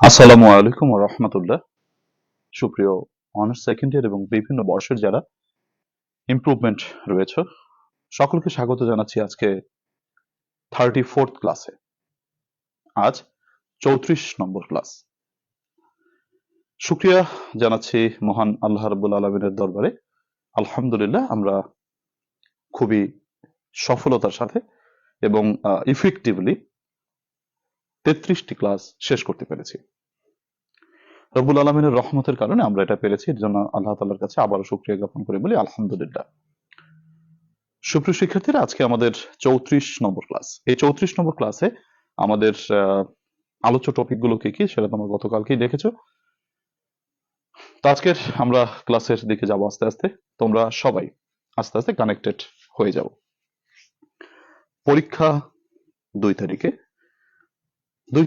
আসসালামু আলাইকুম ওয়া রাহমাতুল্লাহ। সুপ্রিয় অনার্স সেকেন্ড ইয়ার এবং বিভিন্ন বর্ষের যারা ইমপ্রুভমেন্ট রয়েছে সকলকে স্বাগত জানাচ্ছি আজকে 34th ক্লাসে। আজ 34 নম্বর ক্লাস। শুকরিয়া জানাচ্ছি মহান আল্লাহ রাব্বুল আলামিনের দরবারে। আলহামদুলিল্লাহ আমরা খুবই সফলতার সাথে এবং ইফেক্টিভলি 33টি ক্লাস শেষ করতে পেরেছি। রব্বুল আলামিনের রহমতের কারণে আমরা এটা পেরেছি, এর জন্য আল্লাহ তাআলার কাছে আবারও শুকরিয়া জ্ঞাপন করে বলি আলহামদুলিল্লাহ। সুপ্রিয় শিক্ষার্থীরা, আজকে আমাদের 34 নম্বর ক্লাস। এই 34 নম্বর ক্লাসে আমাদের আলোচ্য টপিকগুলো কি কি সেটা তোমরা গতকালকেই দেখেছো। তো আজকের আমরা ক্লাসের দিকে যাব আস্তে আস্তে। তোমরা সবাই আস্তে আস্তে কানেক্টেড হয়ে যাও। পরীক্ষা 2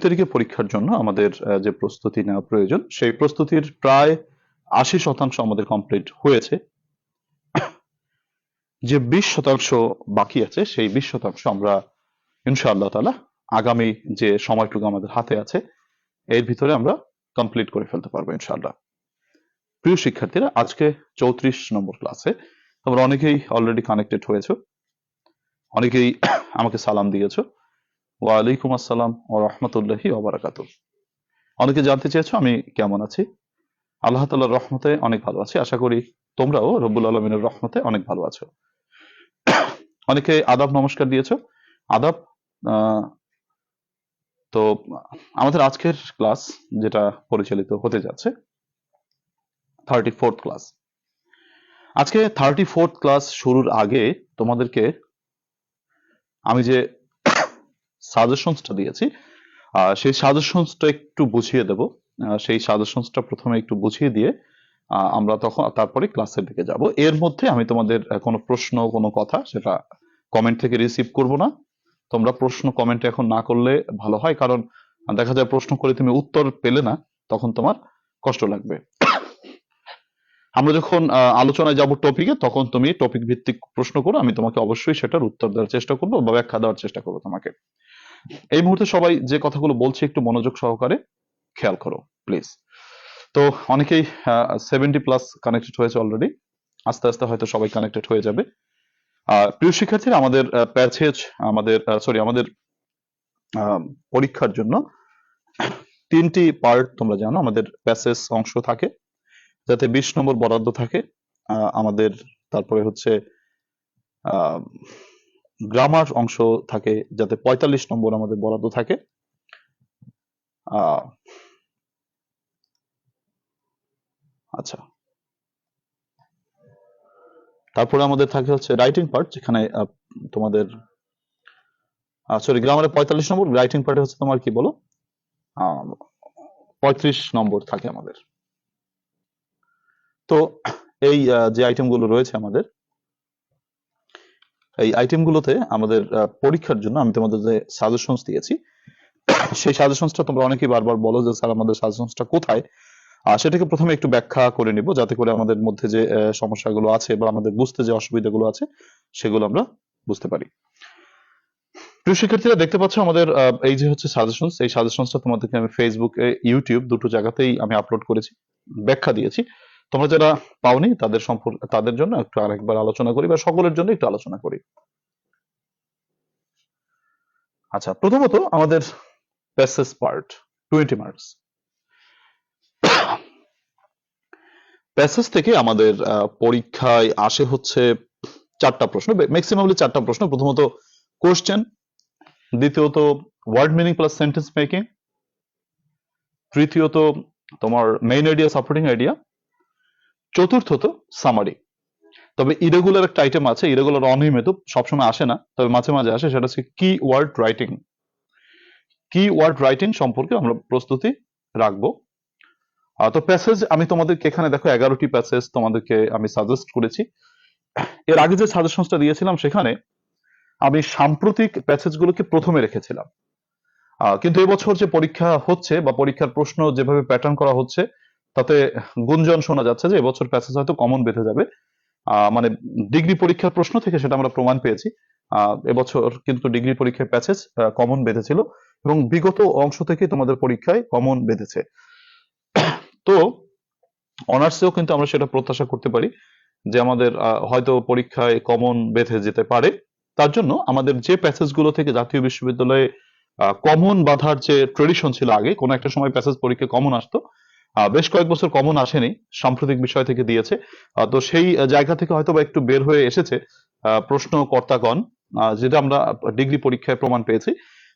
তারিখে পরীক্ষার জন্য আমাদের যে প্রস্তুতি নেওয়া প্রয়োজন, সেই প্রস্তুতির প্রায় 80% আমাদের কমপ্লিট হয়েছে। যে 20% বাকি আছে, সেই 20% আমরা ইনশাআল্লাহ তাআলা আগামী যে সময়টুকু আমাদের হাতে আছে এর ভিতরে আমরা কমপ্লিট করে ফেলতে পারবো ইনশাআল্লাহ। প্রিয় শিক্ষার্থীরা, আজকে 34 নম্বর ক্লাসে তোমরা অনেকেই অলরেডি কানেক্টেড হয়েছো, অনেকেই আমাকে সালাম দিয়েছো। ওয়ালাইকুম আসসালাম ওয়া রাহমাতুল্লাহি ওয়া বারাকাতুহু। অনেকে জানতে চেয়েছো আমি কেমন আছি। আল্লাহ তাআলার রহমতে অনেক ভালো আছি। আশা করি তোমরাও রব্বুল আলামিনের রহমতে অনেক ভালো আছো। অনেকে আদাব নমস্কার দিয়েছো। আদাব। তো আমাদের আজকের ক্লাস যেটা পরিচালিত হতে যাচ্ছে 34th ক্লাস। আজকে 34th ক্লাস শুরুর আগে তোমাদেরকে আমি যে সাজেশনসটা দিয়েছি সেই সাজেশনসটা একটু বুঝিয়ে দেব। সেই সাজেশনসটা প্রথমে একটু বুঝিয়ে দিয়ে আমরা তারপরে ক্লাসের দিকে যাব। এর মধ্যে আমি তোমাদের কোনো প্রশ্ন কোনো কথা সেটা কমেন্ট থেকে রিসিভ করব না। তোমরা প্রশ্ন কমেন্টে এখন না করলে ভালো হয়, কারণ দেখা যায় প্রশ্ন করে তুমি উত্তর পেলে না, তখন তোমার কষ্ট লাগবে। আমরা যখন আলোচনায় যাব টপিকে, তখন তুমি টপিক ভিত্তিক প্রশ্ন করো, আমি তোমাকে অবশ্যই সেটার উত্তর দেওয়ার চেষ্টা করবো বা ব্যাখ্যা দেওয়ার চেষ্টা করবো তোমাকে। এই মুহূর্তে সবাই যে কথাগুলো বলছে একটু মনোযোগ সহকারে খেয়াল করো প্লিজ। তো অনেকেই 70+ কানেক্টেড হয়েছে অলরেডি, আস্তে আস্তে হয়তো সবাই কানেক্টেড হয়ে যাবে। প্রিয় শিক্ষার্থীরা, আমাদের প্যাসেজ আমাদের পরীক্ষার জন্য 3টি পার্ট তোমরা জানো। আমাদের প্যাসেজ অংশ থাকে যাতে 20 নম্বর বরাদ্দ থাকে আমাদের, তারপরে হচ্ছে গ্রামার অংশ থাকে যাতে 45 নম্বর আমাদের বরাদ্দ থাকে। আচ্ছা, তারপরে আমাদের থাকে হচ্ছে রাইটিং পার্ট, যেখানে তোমাদের গ্রামারে 45 নম্বর, রাইটিং পার্টে হচ্ছে তোমার কি বলো 35 নম্বর থাকে আমাদের। তো এই যে আইটেমগুলো রয়েছে আমাদের, এই আইটেমগুলোতে আমাদের পরীক্ষার জন্য আমি তোমাদের যে সাজেশনস দিয়েছি, সেই সাজেশনসটা তোমরা অনেকেই বারবার বলো যে স্যার আমাদের সাজেশনসটা কোথায়। সেটাকে প্রথমে একটু ব্যাখ্যা করে নিব, যাতে করে আমাদের মধ্যে যে সমস্যাগুলো আছে বা আমাদের বুঝতে যে অসুবিধাগুলো আছে সেগুলো আমরা বুঝতে পারি। প্রিয় শিক্ষার্থীরা, দেখতে পাচ্ছ আমাদের এই যে হচ্ছে সাজেশনস, এই সাজেশনসটা তোমাদেরকে আমি ফেসবুক ইউটিউব দুটো জায়গাতেই আমি আপলোড করেছি, ব্যাখ্যা দিয়েছি। তোমরা যারা পাওনি তাদের জন্য একটু আরেকবার আলোচনা করি বা সকলের জন্য একটু আলোচনা করি। আচ্ছা, প্রথমত আমাদের প্যাসেজ পার্ট 20 মার্কস। প্যাসেজ থেকে আমাদের পরীক্ষায় আসে হচ্ছে 4টা প্রশ্ন, ম্যাক্সিমামলি 4টা প্রশ্ন। প্রথমত কোশ্চেন, দ্বিতীয়ত word meaning plus sentence making, তৃতীয়ত তোমার মেইন আইডিয়া সাপোর্টিং আইডিয়া, চতুর্থত সামারি। তবে ইরেগুলার একটা আইটেম আছে, ইরেগুলার অনিয়মিত, সবসময় আসে না, তবে মাঝে মাঝে আসে, সেটা হচ্ছে কি ওয়ার্ড রাইটিং। কি ওয়ার্ড রাইটিং সম্পর্কে আমরা প্রস্তুতি রাখবো। তো প্যাসেজ আমি তোমাদেরকে এখানে দেখো 11টি প্যাসেজ তোমাদেরকে আমি সাজেস্ট করেছি। এর আগে যে সাজেশনসটা দিয়েছিলাম সেখানে আমি সাম্প্রতিক প্যাসেজগুলোকে প্রথমে রেখেছিলাম, কিন্তু এবছর যে পরীক্ষা হচ্ছে বা পরীক্ষার প্রশ্ন যেভাবে প্যাটার্ন করা হচ্ছে, তাতে গুঞ্জন শোনা যাচ্ছে যে এবছর প্যাসেজ হয়তো কমন বেঁধে যাবে। মানে ডিগ্রি পরীক্ষার প্রশ্ন থেকে সেটা আমরা প্রমাণ পেয়েছি। এবছর কিন্তু ডিগ্রি পরীক্ষার প্যাসেজ কমন বেঁধেছিল এবং বিগত অংশ থেকে তোমাদের পরীক্ষায় কমন বেঁধেছে। তো অনার্সেও কিন্তু আমরা সেটা প্রত্যাশা করতে পারি যে আমাদের হয়তো পরীক্ষায় কমন বেঁধে যেতে পারে। তার জন্য আমাদের যে প্যাসেজ গুলো থেকে জাতীয় বিশ্ববিদ্যালয়ে কমন বাঁধার যে ট্রেডিশন ছিল আগে, কোনো একটা সময় প্যাসেজ পরীক্ষায় কমন আসতো, বেশ কয়েক বছর কমন আসেনি, সাম্প্রতিক বিষয় থেকে দিয়েছে। তো সেই জায়গা থেকে হয়তো বা একটু বের হয়ে এসেছে প্রশ্নকর্তাগণ, যেটা আমরা ডিগ্রি পরীক্ষায় প্রমাণ পেয়েছি।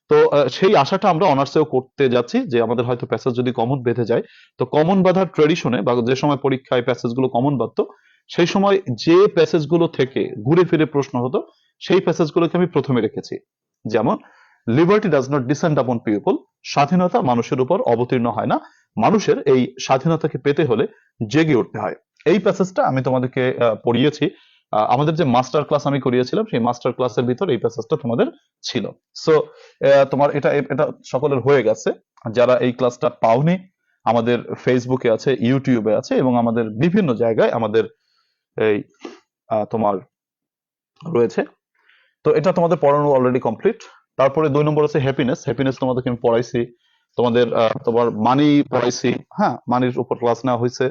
তো সেই আশাটা আমরা অনার্সেও করতে যাচ্ছি যে আমাদের হয়তো প্যাসেজ যদি কমন বেঁধে যায়, তো কমন বাঁধার ট্রেডিশনে বা যে সময় পরীক্ষায় প্যাসেজ গুলো কমন বাঁধতো, সেই সময় যে প্যাসেজ গুলো থেকে ঘুরে ফিরে প্রশ্ন হতো, সেই প্যাসেজ গুলোকে আমি প্রথমে রেখেছি। যেমন, লিবার্টি ডাজ নট ডিসেন্ড আপন পিপল, স্বাধীনতা মানুষের উপর অবতীর্ণ হয় না, মানুষের এই স্বাধীনতাকে পেতে হলে জেগে উঠতে হয়। এই প্যাসেজটা আমি তোমাদেরকে পড়িয়েছি। আমাদের যে মাস্টার ক্লাস আমি করিয়েছিলাম, সেই মাস্টার ক্লাসের ভিতর এই প্যাসেজটা তোমাদের ছিল। সো তোমার এটা এটা সকলের হয়ে গেছে। যারা এই ক্লাসটা পাওনি, আমাদের ফেসবুকে আছে, ইউটিউবে আছে, এবং আমাদের বিভিন্ন জায়গায় আমাদের এই তোমার রয়েছে। তো এটা তোমাদের পড়ানো অলরেডি কমপ্লিট। তারপরে 2 নম্বর আছে হ্যাপিনেস। হ্যাপিনেস তোমাদেরকে আমি পড়াইছি। তোমার মানি পড়াইছি। হ্যাঁ, মানির উপর ক্লাস নেওয়া হয়েছে।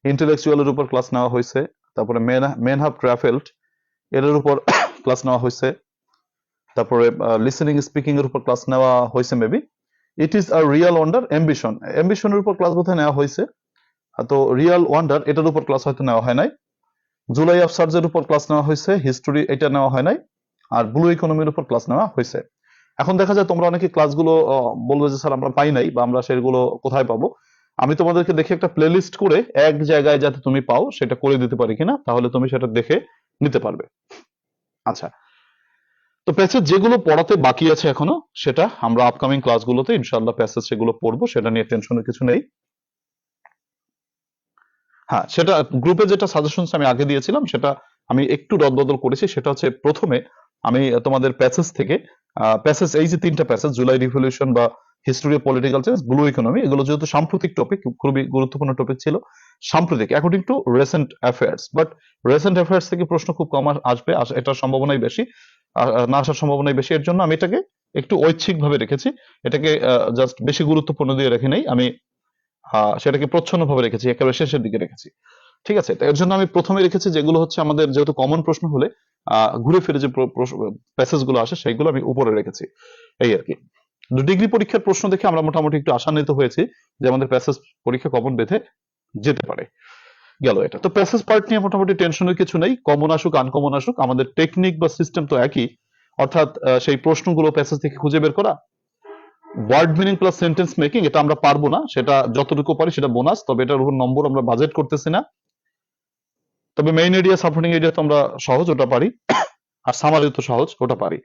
ইন্টেলেকচুয়ালের উপর ক্লাস নেওয়া হয়েছে। তারপরে মেন হ্যাভ ট্রাভেলড এর উপর ক্লাস নেওয়া হয়েছে। তারপরে লিসেনিং স্পিকিং এর উপর ক্লাস নেওয়া হয়েছে maybe. It is a real wonder, অ্যাম্বিশনের উপর ক্লাস বোধহয় নেওয়া হয়েছে। তো রিয়েল ওয়ান্ডার এটার উপর ক্লাস হয়তো নেওয়া হয় নাই। জুলাই অফ সার্জের উপর ক্লাস নেওয়া হয়েছে, হিস্টোরি এটা নেওয়া হয় নাই। আর ব্লু ইকোনমির উপর ক্লাস নেওয়া হয়েছে। এখন দেখা যায় তোমরা অনেকে ক্লাসগুলো বলবে যে স্যার আমরা পাই নাই, বা আমরা সেগুলো কোথায় পাবো। আমি তোমাদেরকে দেখে একটা প্লেলিস্ট করে এক জায়গায় যাতে তুমি পাও সেটা করে দিতে পারি কিনা, তাহলে তুমি সেটা দেখে নিতে পারবে। আচ্ছা, তো প্যাসেজ যেগুলো পড়াতে বাকি আছে এখনো, সেটা আমরা আপকামিং ক্লাসগুলোতে ইনশাআল্লাহ প্যাসেজ সেগুলো পড়বো, সেটা নিয়ে টেনশনের কিছু নেই। হ্যাঁ, সেটা গ্রুপে যেটা সাজেশনস আমি আগে দিয়েছিলাম, সেটা আমি একটু রদবদল করেছি। সেটা হচ্ছে, প্রথমে আমি তোমাদের প্যাসেজ থেকে প্যাসেজ, এই যে 3টা প্যাসেজ, জুলাই রিভলিউশন বা history of political change, blue economy, এগুলো যেহেতু সাম্প্রতিক টপিক, খুবই গুরুত্বপূর্ণ টপিক ছিল, সাম্প্রতিক according to recent affairs, but recent affairs থেকে প্রশ্ন খুব কম আসবে, এটার সম্ভাবনাই বেশি, না আসার সম্ভাবনাই বেশি। এর জন্য আমি এটাকে একটু ঐচ্ছিক ভাবে রেখেছি, এটাকে জাস্ট বেশি গুরুত্বপূর্ণ দিয়ে রেখে নেই আমি, সেটাকে প্রচ্ছন্ন ভাবে রেখেছি, একেবারে শেষের দিকে রেখেছি। ঠিক আছে, তো এর জন্য আমি প্রথমে রেখেছি যেগুলো হচ্ছে আমাদের যেহেতু কমন প্রশ্ন হলে ঘুরে ফিরে যে প্যাসেজ গুলো আসে সেইগুলো আমি উপরে রেখেছি, এই আর কি। ডিগ্রি পরীক্ষার প্রশ্ন দেখে আমরা মোটামুটি একটু আশান্বিত হয়েছি যে আমাদের প্যাসেজ পরীক্ষা কমন বেঁধে যেতে পারে। গেল এটা। তো প্যাসেজ পার্ট নিয়ে মোটামুটি টেনশনের কিছু নেই, কমন আসুক আনকমন আসুক, আমাদের টেকনিক বা সিস্টেম তো একই। অর্থাৎ সেই প্রশ্নগুলো প্যাসেজ থেকে খুঁজে বের করা, word meaning plus sentence making, এটা আমরা পারবো না, সেটা যতটুকু পারি সেটা বোনাস, তবে এটার উপর নম্বর আমরা বাজেট করতেছি না। তবে মেইন এরিয়া, সাপোর্টিং এরিয়া তো আমরা সহজ, ওটা পারি। আর সামারি তো সহজ, ওটা পারি।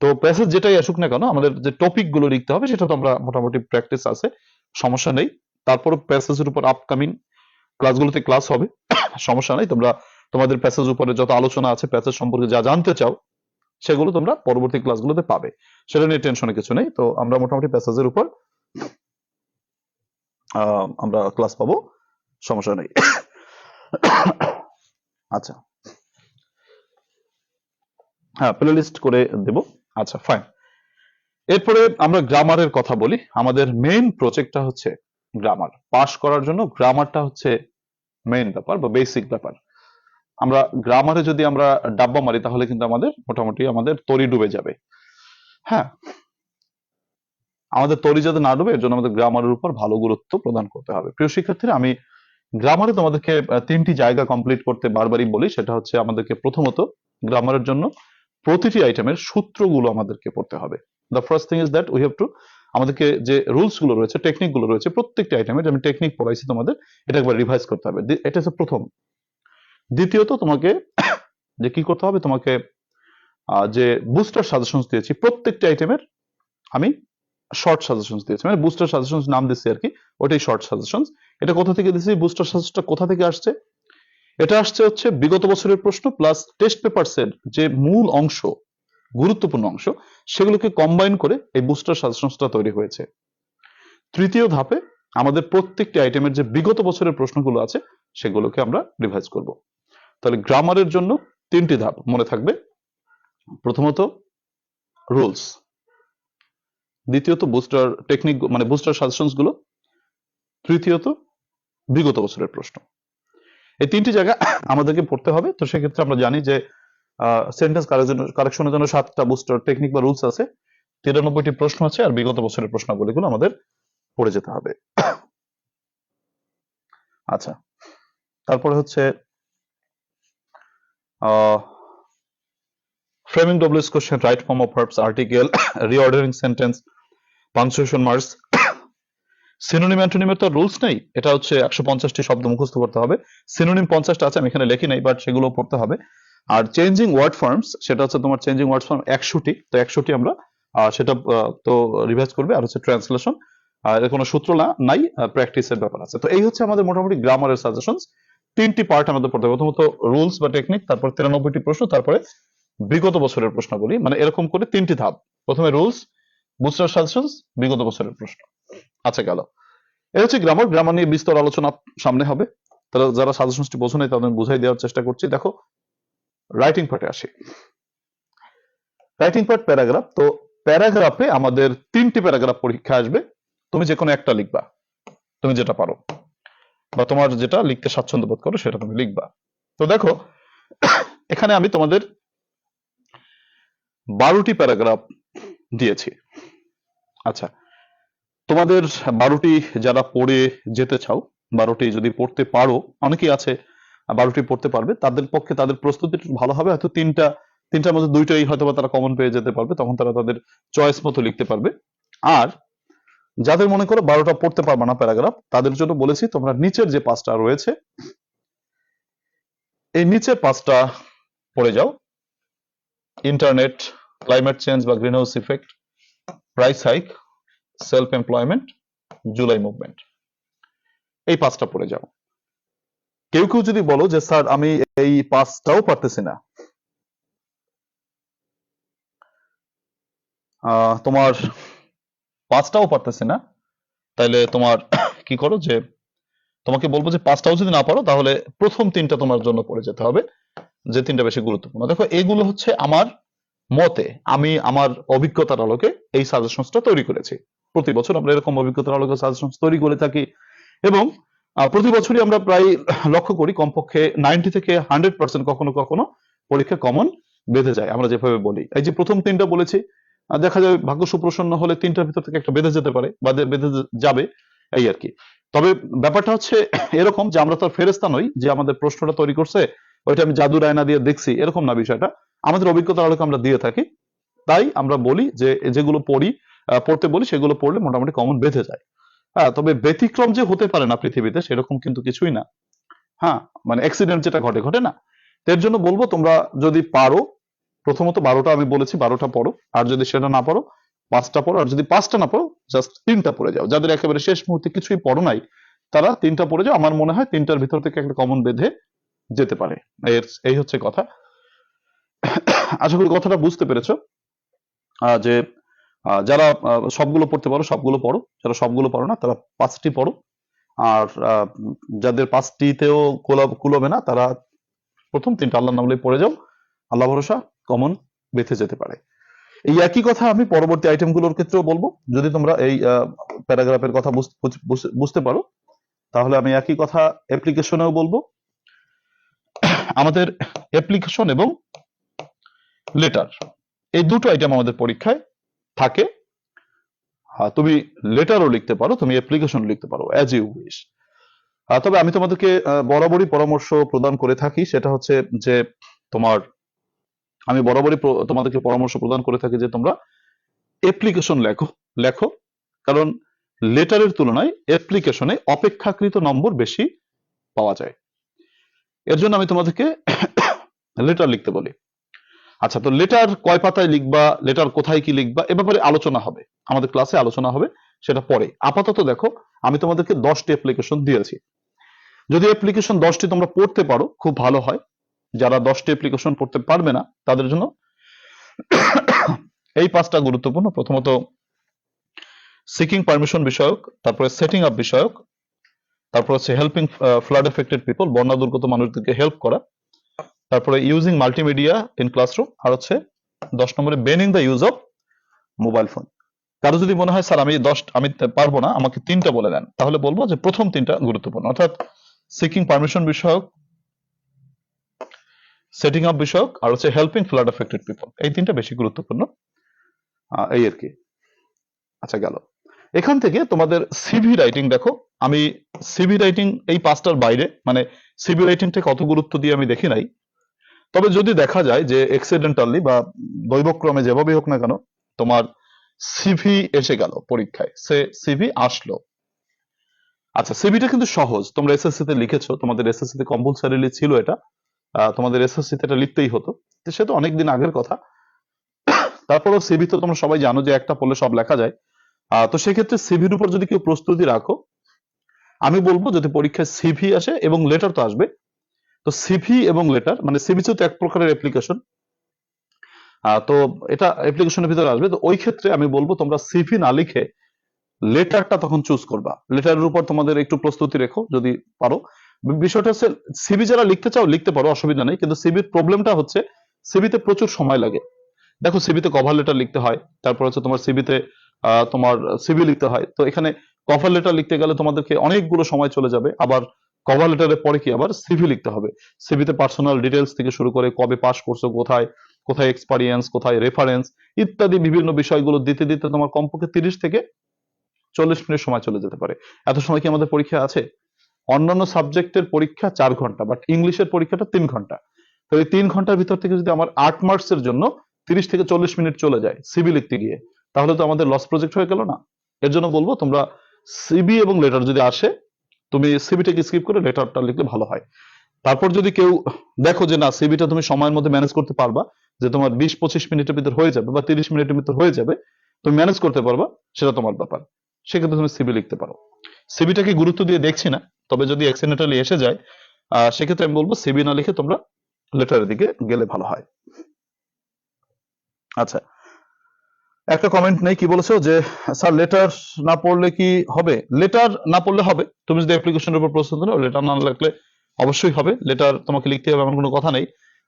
তো প্যাসেজ যেটাই আসুক না কেন, আমাদের যে টপিক গুলো লিখতে হবে সেটা তো আমরা মোটামুটি প্র্যাকটিস আছে, সমস্যা নেই। তারপর প্যাসেজের উপর আপকামিং ক্লাসগুলোতে ক্লাস হবে, সমস্যা নেই। তোমরা তোমাদের প্যাসেজ উপরে যত আলোচনা আছে, প্যাসেজ সম্পর্কে যা জানতে চাও, সেগুলো তোমরা পরবর্তী ক্লাসগুলোতে পাবে, সেটা নিয়ে টেনশনে কিছু নেই। তো আমরা মোটামুটি প্যাসেজের উপর আমরা ক্লাস পাবো, সমস্যা নেই। আচ্ছা, হ্যাঁ, প্লে লিস্ট করে দেব। আচ্ছা, ফাইন। এরপরে আমরা গ্রামারের কথা বলি। আমাদের মেইন প্রজেক্টটা হচ্ছে গ্রামার। পাস করার জন্য গ্রামারটা হচ্ছে মেইন ব্যাপার বা বেসিক ব্যাপার। আমরা গ্রামারে যদি আমরা ডাব্বা মারি, তাহলে কিন্তু আমাদের মোটামুটি আমাদের তরি ডুবে যাবে। হ্যাঁ, আমাদের তরি যাতে না ডুবে, এর জন্য আমাদের গ্রামারের উপর ভালো গুরুত্ব প্রদান করতে হবে। প্রিয় শিক্ষার্থীরা, আমি গ্রামারে তোমাদেরকে 3টি জায়গা কমপ্লিট করতে বারবারই বলি। সেটা হচ্ছে, আমাদেরকে প্রথমত গ্রামারের জন্য প্রতিটি আইটেমের সূত্রগুলো আমাদেরকে পড়তে হবে। The first thing is that we have to, আমাদেরকে যে রুলস গুলো রয়েছে, টেকনিক গুলো রয়েছে, প্রত্যেকটি আইটেমের আমি টেকনিক পড়াইছি তোমাদের, এটা একবার রিভাইজ করতে হবে। এটা হচ্ছে প্রথম। দ্বিতীয়ত, তোমাকে যে কি করতে হবে, তোমাকে যে বুস্টার সাজেশনস দিয়েছি প্রত্যেকটি আইটেমের, আমি শর্ট সাজেশনস দিয়েছি, মানে বুস্টার সাজেশনস নাম দিচ্ছি আর কি, ওটাই শর্ট সাজেশনস। এটা কোথা থেকে দিয়েছি, বুস্টার সাজেশনটা কোথা থেকে আসছে? এটা আসছে হচ্ছে বিগত বছরের প্রশ্ন প্লাস টেস্ট পেপারসের যে মূল অংশ, গুরুত্বপূর্ণ অংশ, সেগুলোকে কম্বাইন করে এই বুস্টার সাজেশনসটা তৈরি হয়েছে। তৃতীয় ধাপে আমাদের প্রত্যেকটি আইটেমের যে বিগত বছরের প্রশ্নগুলো আছে, সেগুলোকে আমরা রিভাইজ করব। তাহলে গ্রামারের জন্য 3টি ধাপ মনে থাকবে। প্রথমত রুলস, দ্বিতীয়ত বুস্টার টেকনিক মানে বুস্টার সাজেশনস গুলো, তৃতীয়ত বিগত বছরের প্রশ্ন। এই তিনটি জায়গা আমাদেরকে পড়তে হবে। তো সেক্ষেত্রে আমরা জানি যে সেন্টেন্স কারেকশনের জন্য 7টা বুস্টার টেকনিক বা রুলস আছে, 93টি প্রশ্ন আছে, আর বিগত বছরের প্রশ্নাবলীগুলো আমাদের পড়ে যেতে হবে। আচ্ছা, তারপরে হচ্ছে framing WH question, right form of verbs, article, reordering sentence, punctuation marks. Synonym অ্যান্টোনিমের তো রুলস নেই, এটা হচ্ছে 150টি শব্দ মুখস্থ করতে হবে। সিনোনিম 50টা আছে, আমি এখানে লিখি নাই, বাট সেগুলো পড়তে হবে। আর চেঞ্জিং ওয়ার্ড ফর্মস, সেটা হচ্ছে তোমার চেঞ্জিং ওয়ার্ড ফর্ম 100টি, তো 100টি আমরা সেটা তো রিভাইজ করবে। আর হচ্ছে ট্রান্সলেশন, এর কোনো সূত্র নাই, প্র্যাকটিসের ব্যাপার আছে। তো এই হচ্ছে আমাদের মোটামুটি গ্রামারের সাজেশনস। 3টি পার্ট আমাদের পড়তে হবে, প্রথমত রুলস বা টেকনিক, তারপর 93টি প্রশ্ন, তারপরে বিগত বছরের প্রশ্নগুলি, মানে এরকম করে 3টি ধাপ। প্রথমে রুলস, বুস্টার সাজেশনস, বিগত বছরের প্রশ্ন। আচ্ছা, গেল। এটা হচ্ছে গ্রামার। গ্রামার নিয়ে বিস্তর আলোচনা সামনে হবে, তাহলে যারা সাজেশনসটি বোঝো নাই তাদের বুঝাই দেওয়ার চেষ্টা করছি। দেখো, রাইটিং পার্টে আসি। Writing part paragraph. তো প্যারাগ্রাফে আমাদের 3টি প্যারাগ্রাফ পরীক্ষা আসবে, তুমি যে কোনো একটা লিখবা, তুমি যেটা পারো বা তোমার যেটা লিখতে স্বাচ্ছন্দ্য বোধ করো সেটা তুমি লিখবা। তো দেখো, এখানে আমি তোমাদের 12টি প্যারাগ্রাফ দিয়েছি। আচ্ছা, তোমাদের 12টি যারা পড়ে যেতে চাও, 12টি যদি পড়তে পারো, অনেকেই আছে 12টি পড়তে পারবে, তাদের পক্ষে তাদের প্রস্তুতি একটু ভালো হবে। হয়তো তিনটার মধ্যে 2টাই হয়তো তারা কমন পেয়ে যেতে পারবে, তখন তারা তাদের চয়েস মতো লিখতে পারবে। আর যাদের মনে করো 12টা পড়তে পারবে না প্যারাগ্রাফ, তাদের জন্য বলেছি তোমরা নিচের যে 5টা রয়েছে, এই নিচের 5টা পড়ে যাও। ইন্টারনেট, ক্লাইমেট চেঞ্জ বা green house effect, price hike, self employment, July movement, এই 5টা পড়ে যাও। কেউ কেউ যদি বলো যে স্যার আমি এই 5টাও পারতেছি না, তোমার 5টাও পারতেছি না, তাইলে তোমার কি করো, যে তোমাকে বলবো যে 5টাও যদি না পারো তাহলে প্রথম 3টা তোমার জন্য পড়ে যেতে হবে, যে 3টা বেশি গুরুত্বপূর্ণ। দেখো, এগুলো হচ্ছে আমার মতে, আমি আমার অভিজ্ঞতার আলোকে এই সাজেশনসটা তৈরি করেছি। প্রতি বছর আমরা এরকম অভিজ্ঞতার আলোকে সাজেশনস তৈরি করে থাকি, এবং প্রতি বছরই আমরা প্রায় লক্ষ্য করি কমপক্ষে 90 থেকে 100% কখনো কখনো পরীক্ষা কমন বেঁধে যায়। আমরা যেভাবে বলি, এই যে প্রথম 3টা বলেছি, দেখা যায় ভাগ্য সুপ্রসন্ন হলে 3টার ভিতর থেকে একটা বেঁধে যেতে পারে বা বেঁধে যাবে, এই আর কি। তবে ব্যাপারটা হচ্ছে এরকম যে আমরা তো আর ফেরেস্তা নই যে আমাদের প্রশ্নটা তৈরি করছে ওইটা আমি জাদুর আয়না দিয়ে দেখছি, এরকম না বিষয়টা। আমাদের অভিজ্ঞতার আলোকে আমরা দিয়ে থাকি, তাই আমরা বলি যে যেগুলো পড়তে বলি সেগুলো পড়লে মোটামুটি কমন বেঁধে যায়। হ্যাঁ, তবে ব্যতিক্রম যে হতে পারে না পৃথিবীতে সেরকম কিন্তু কিছুই না। হ্যাঁ, মানে অ্যাক্সিডেন্ট যেটা ঘটে না। এর জন্য বলবো তোমরা যদি পারো, প্রথমত 12টা আমি বলেছি, 12টা পড়ো। আর যদি সেটা না পারো 5টা পড়ো। আর যদি 5টা না পড়ো, জাস্ট 3টা পড়ে যাও। যাদের একেবারে শেষ মুহূর্তে কিছুই পড়ো নাই, তারা 3টা পড়ে যাও। আমার মনে হয় 3টার ভিতর থেকে একটা কমন বেঁধে যেতে পারে। এই হচ্ছে কথা। আশা করি কথাটা বুঝতে পেরেছো। যে যারা সবগুলো পড়তে পারো সবগুলো পড়ো, যারা সবগুলো পারো না তারা 5টি পড়ো। আর যাদের 5টিতেও কুলবে না, তারা প্রথম 3টা আল্লাহর নাম পড়ে যাও। আল্লাহ ভরসা, কমন বেঁধে যেতে পারে। এই একই কথা আমি পরবর্তী আইটেমগুলোর ক্ষেত্রেও বলবো। যদি তোমরা এই প্যারাগ্রাফের কথা বুঝতে পারো, তাহলে আমি একই কথা অ্যাপ্লিকেশনেও বলবো। আমাদের অ্যাপ্লিকেশন এবং লেটার, এই দুটো আইটেম আমাদের পরীক্ষায় থাকে। তুমি লেটারও লিখতে পারো, তুমি অ্যাপ্লিকেশন লিখতে পারো, অ্যাজ ইউ উইশ। তবে আমি তোমাদেরকে বরাবরই পরামর্শ প্রদান করে থাকি, সেটা হচ্ছে যে আমি বরাবরই তোমাদেরকে পরামর্শ প্রদান করে থাকি যে তোমরা অ্যাপ্লিকেশন লেখো, কারণ লেটারের তুলনায় অ্যাপ্লিকেশনে অপেক্ষাকৃত নম্বর বেশি পাওয়া যায়। এর জন্য আমি তোমাদেরকে লেটার লিখতে বলি। আচ্ছা, তো লেটার কয় পাতায় লিখবা, লেটার কোথায় কি লিখবা, এ ব্যাপারে আলোচনা হবে, আমাদের ক্লাসে আলোচনা হবে, সেটা পরে। আপাতত দেখো, আমি তোমাদেরকে 10টি অ্যাপ্লিকেশন দিয়েছি। যদি অ্যাপ্লিকেশন 10টি তোমরা পড়তে পারো খুব ভালো হয়। যারা 10টি অ্যাপ্লিকেশন পড়তে পারবে না তাদের জন্য এই 5টা গুরুত্বপূর্ণ। প্রথমত সিকিং পারমিশন বিষয়ক, তারপরে সেটিং আপ বিষয়ক, তারপর হচ্ছে হেল্পিং ফ্লাড এফেক্টেড পিপল, বন্যা দুর্গত মানুষদেরকে হেল্প করা, তারপরে ইউজিং মাল্টিমিডিয়া ইন ক্লাসরুম, আর হচ্ছে 10 নম্বরে banning the use of mobile phone. কারো যদি মনে হয় স্যার আমি পারবো না, আমাকে 3টা বলে দেন, তাহলে বলবো যে প্রথম 3টা গুরুত্বপূর্ণ, অর্থাৎ সিকিং পারমিশন বিষয়ক, সেটিং আপ বিষয়ক, আর হচ্ছে হেল্পিং ফ্লাড এফেক্টেড পিপল, এই 3টা বেশি গুরুত্বপূর্ণ। এই আর কি। আচ্ছা, গেল। এখান থেকে তোমাদের সিভি রাইটিং দেখো, আমি সিভি রাইটিং এই 5টার বাইরে, মানে সিভি রাইটিংটা কত গুরুত্ব দিয়ে আমি দেখি নাই। তবে যদি দেখা যায় যে এক্সিডেন্টালি বা দৈবক্রমে যেভাবে হোক না কেন তোমার সিভি এসে গেল পরীক্ষায়, সে সিভি আসলো, আচ্ছা সিভিটা কিন্তু সহজ, তোমরা এসএসসি তে লিখেছো, তোমাদের এসএসসি তে কম্পালসারিলি ছিল এটা, তোমাদের এসএসসি তে এটা লিখতেই হতো, তো সে তো অনেকদিন আগের কথা। তারপরেও সিভি তো তোমরা সবাই জানো যে একটা পড়লে সব লেখা যায়। তো সেক্ষেত্রে সিভির উপর যদি কেউ প্রস্তুতি রাখো, আমি বলবো যদি পরীক্ষায় সিভি আসে এবং লেটার তো আসবে, তো সিভি এবং লেটার মানে সিভি তো এক প্রকারের অ্যাপ্লিকেশন, তো এটা অ্যাপ্লিকেশনের ভিতরে আসবে, তো ওই ক্ষেত্রে আমি বলবো তোমরা সিভি না লিখে লেটারটা তখন চুজ করবা, লেটারের উপর তোমাদের একটু প্রস্তুতি রেখো যদি পারো। বিষয়টা হচ্ছে সিভি যারা লিখতে চাও লিখতে পারো, অসুবিধা নেই, কিন্তু সিভির প্রবলেমটা হচ্ছে সিভিতে প্রচুর সময় লাগে। দেখো সিভিতে কভার লেটার লিখতে হয়, তারপর হচ্ছে তোমার সিভিতে তোমার সিভি লিখতে হয়, তো এখানে কভার লেটার লিখতে গেলে তোমাদেরকে অনেকগুলো সময় চলে যাবে, আবার কভার লেটারের পরে কি আবার সিভি লিখতে হবে। সিভিতে পার্সোনাল ডিটেলস থেকে শুরু করে কবে পাস করছো, কোথায় কোথায় এক্সপেরিয়েন্স, কোথায় রেফারেন্স ইত্যাদি বিভিন্ন বিষয়গুলো দিতে দিতে তোমার কমপক্ষে 30 থেকে 40 মিনিট সময় চলে যেতে পারে। এত সময় কি আমাদের পরীক্ষা আছে? অন্যান্য সাবজেক্টের পরীক্ষা 4 ঘন্টা, বাট ইংলিশের পরীক্ষাটা 3 ঘন্টা। তো এই 3 ঘন্টার ভিতর থেকে যদি আমার 8 মার্কসের জন্য 30 থেকে 40 মিনিট চলে যায় সিভি লিখতে গিয়ে, তাহলে তো আমাদের লস প্রজেক্ট হয়ে গেল না। এর জন্য বলবো তোমরা সিভি এবং লেটার যদি আসে, তুমি সিভিটাকে স্কিপ করে লেটারটা লিখলে ভালো হয়। তারপর যদি কেউ দেখো যে না সিভিটা তুমি সময়ের মধ্যে ম্যানেজ করতে পারবা, যে তোমার 20-25 মিনিটের ভিতর হয়ে যাবে বা 30 মিনিটের ভিতর হয়ে যাবে, তুমি ম্যানেজ করতে পারবা, সেটা তোমার ব্যাপার, সেক্ষেত্রে তুমি সিভি লিখতে পারো। সিভিটাকে গুরুত্ব দিয়ে দেখছি না, তবে যদি অ্যাক্সিডেন্টালি এসে যায় সেক্ষেত্রে আমি বলবো সিভি না লিখে তোমরা লেটারের দিকে গেলে ভালো হয়। আচ্ছা, একটা কমেন্ট নেই, কি বলেছো যে স্যার লেটার না পড়লে কি হবে? লেটার না পড়লে হবে, তুমি যদি অ্যাপ্লিকেশনের উপর প্রস্তুত নাও, লেটার না লিখলে অবশ্যই হবে, লেটার তোমাকে লিখতে হবে এমন কোনো কথা নেই।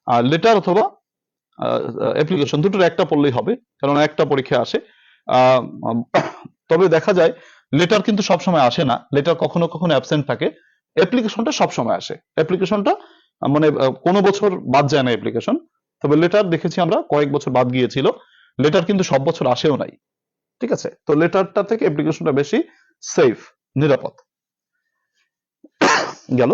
আর লেটার অথবা অ্যাপ্লিকেশন দুটোর একটা পড়লেই হবে, কারণ একটা পরীক্ষা আসে। আহ, তবে দেখা যায় লেটার কিন্তু সবসময় আসে না, লেটার কখনো কখনো অ্যাবসেন্ট থাকে, অ্যাপ্লিকেশনটা সবসময় আসে। অ্যাপ্লিকেশনটা মানে কোনো বছর বাদ যায় না অ্যাপ্লিকেশন, তবে লেটার দেখেছি আমরা কয়েক বছর বাদ গিয়েছিল, লেটার কিন্তু সব বছর আসেও নাই। ঠিক আছে, তো লেটারটা থেকে অ্যাপ্লিকেশনটা বেশি সেফ, নিরাপদ। গেল।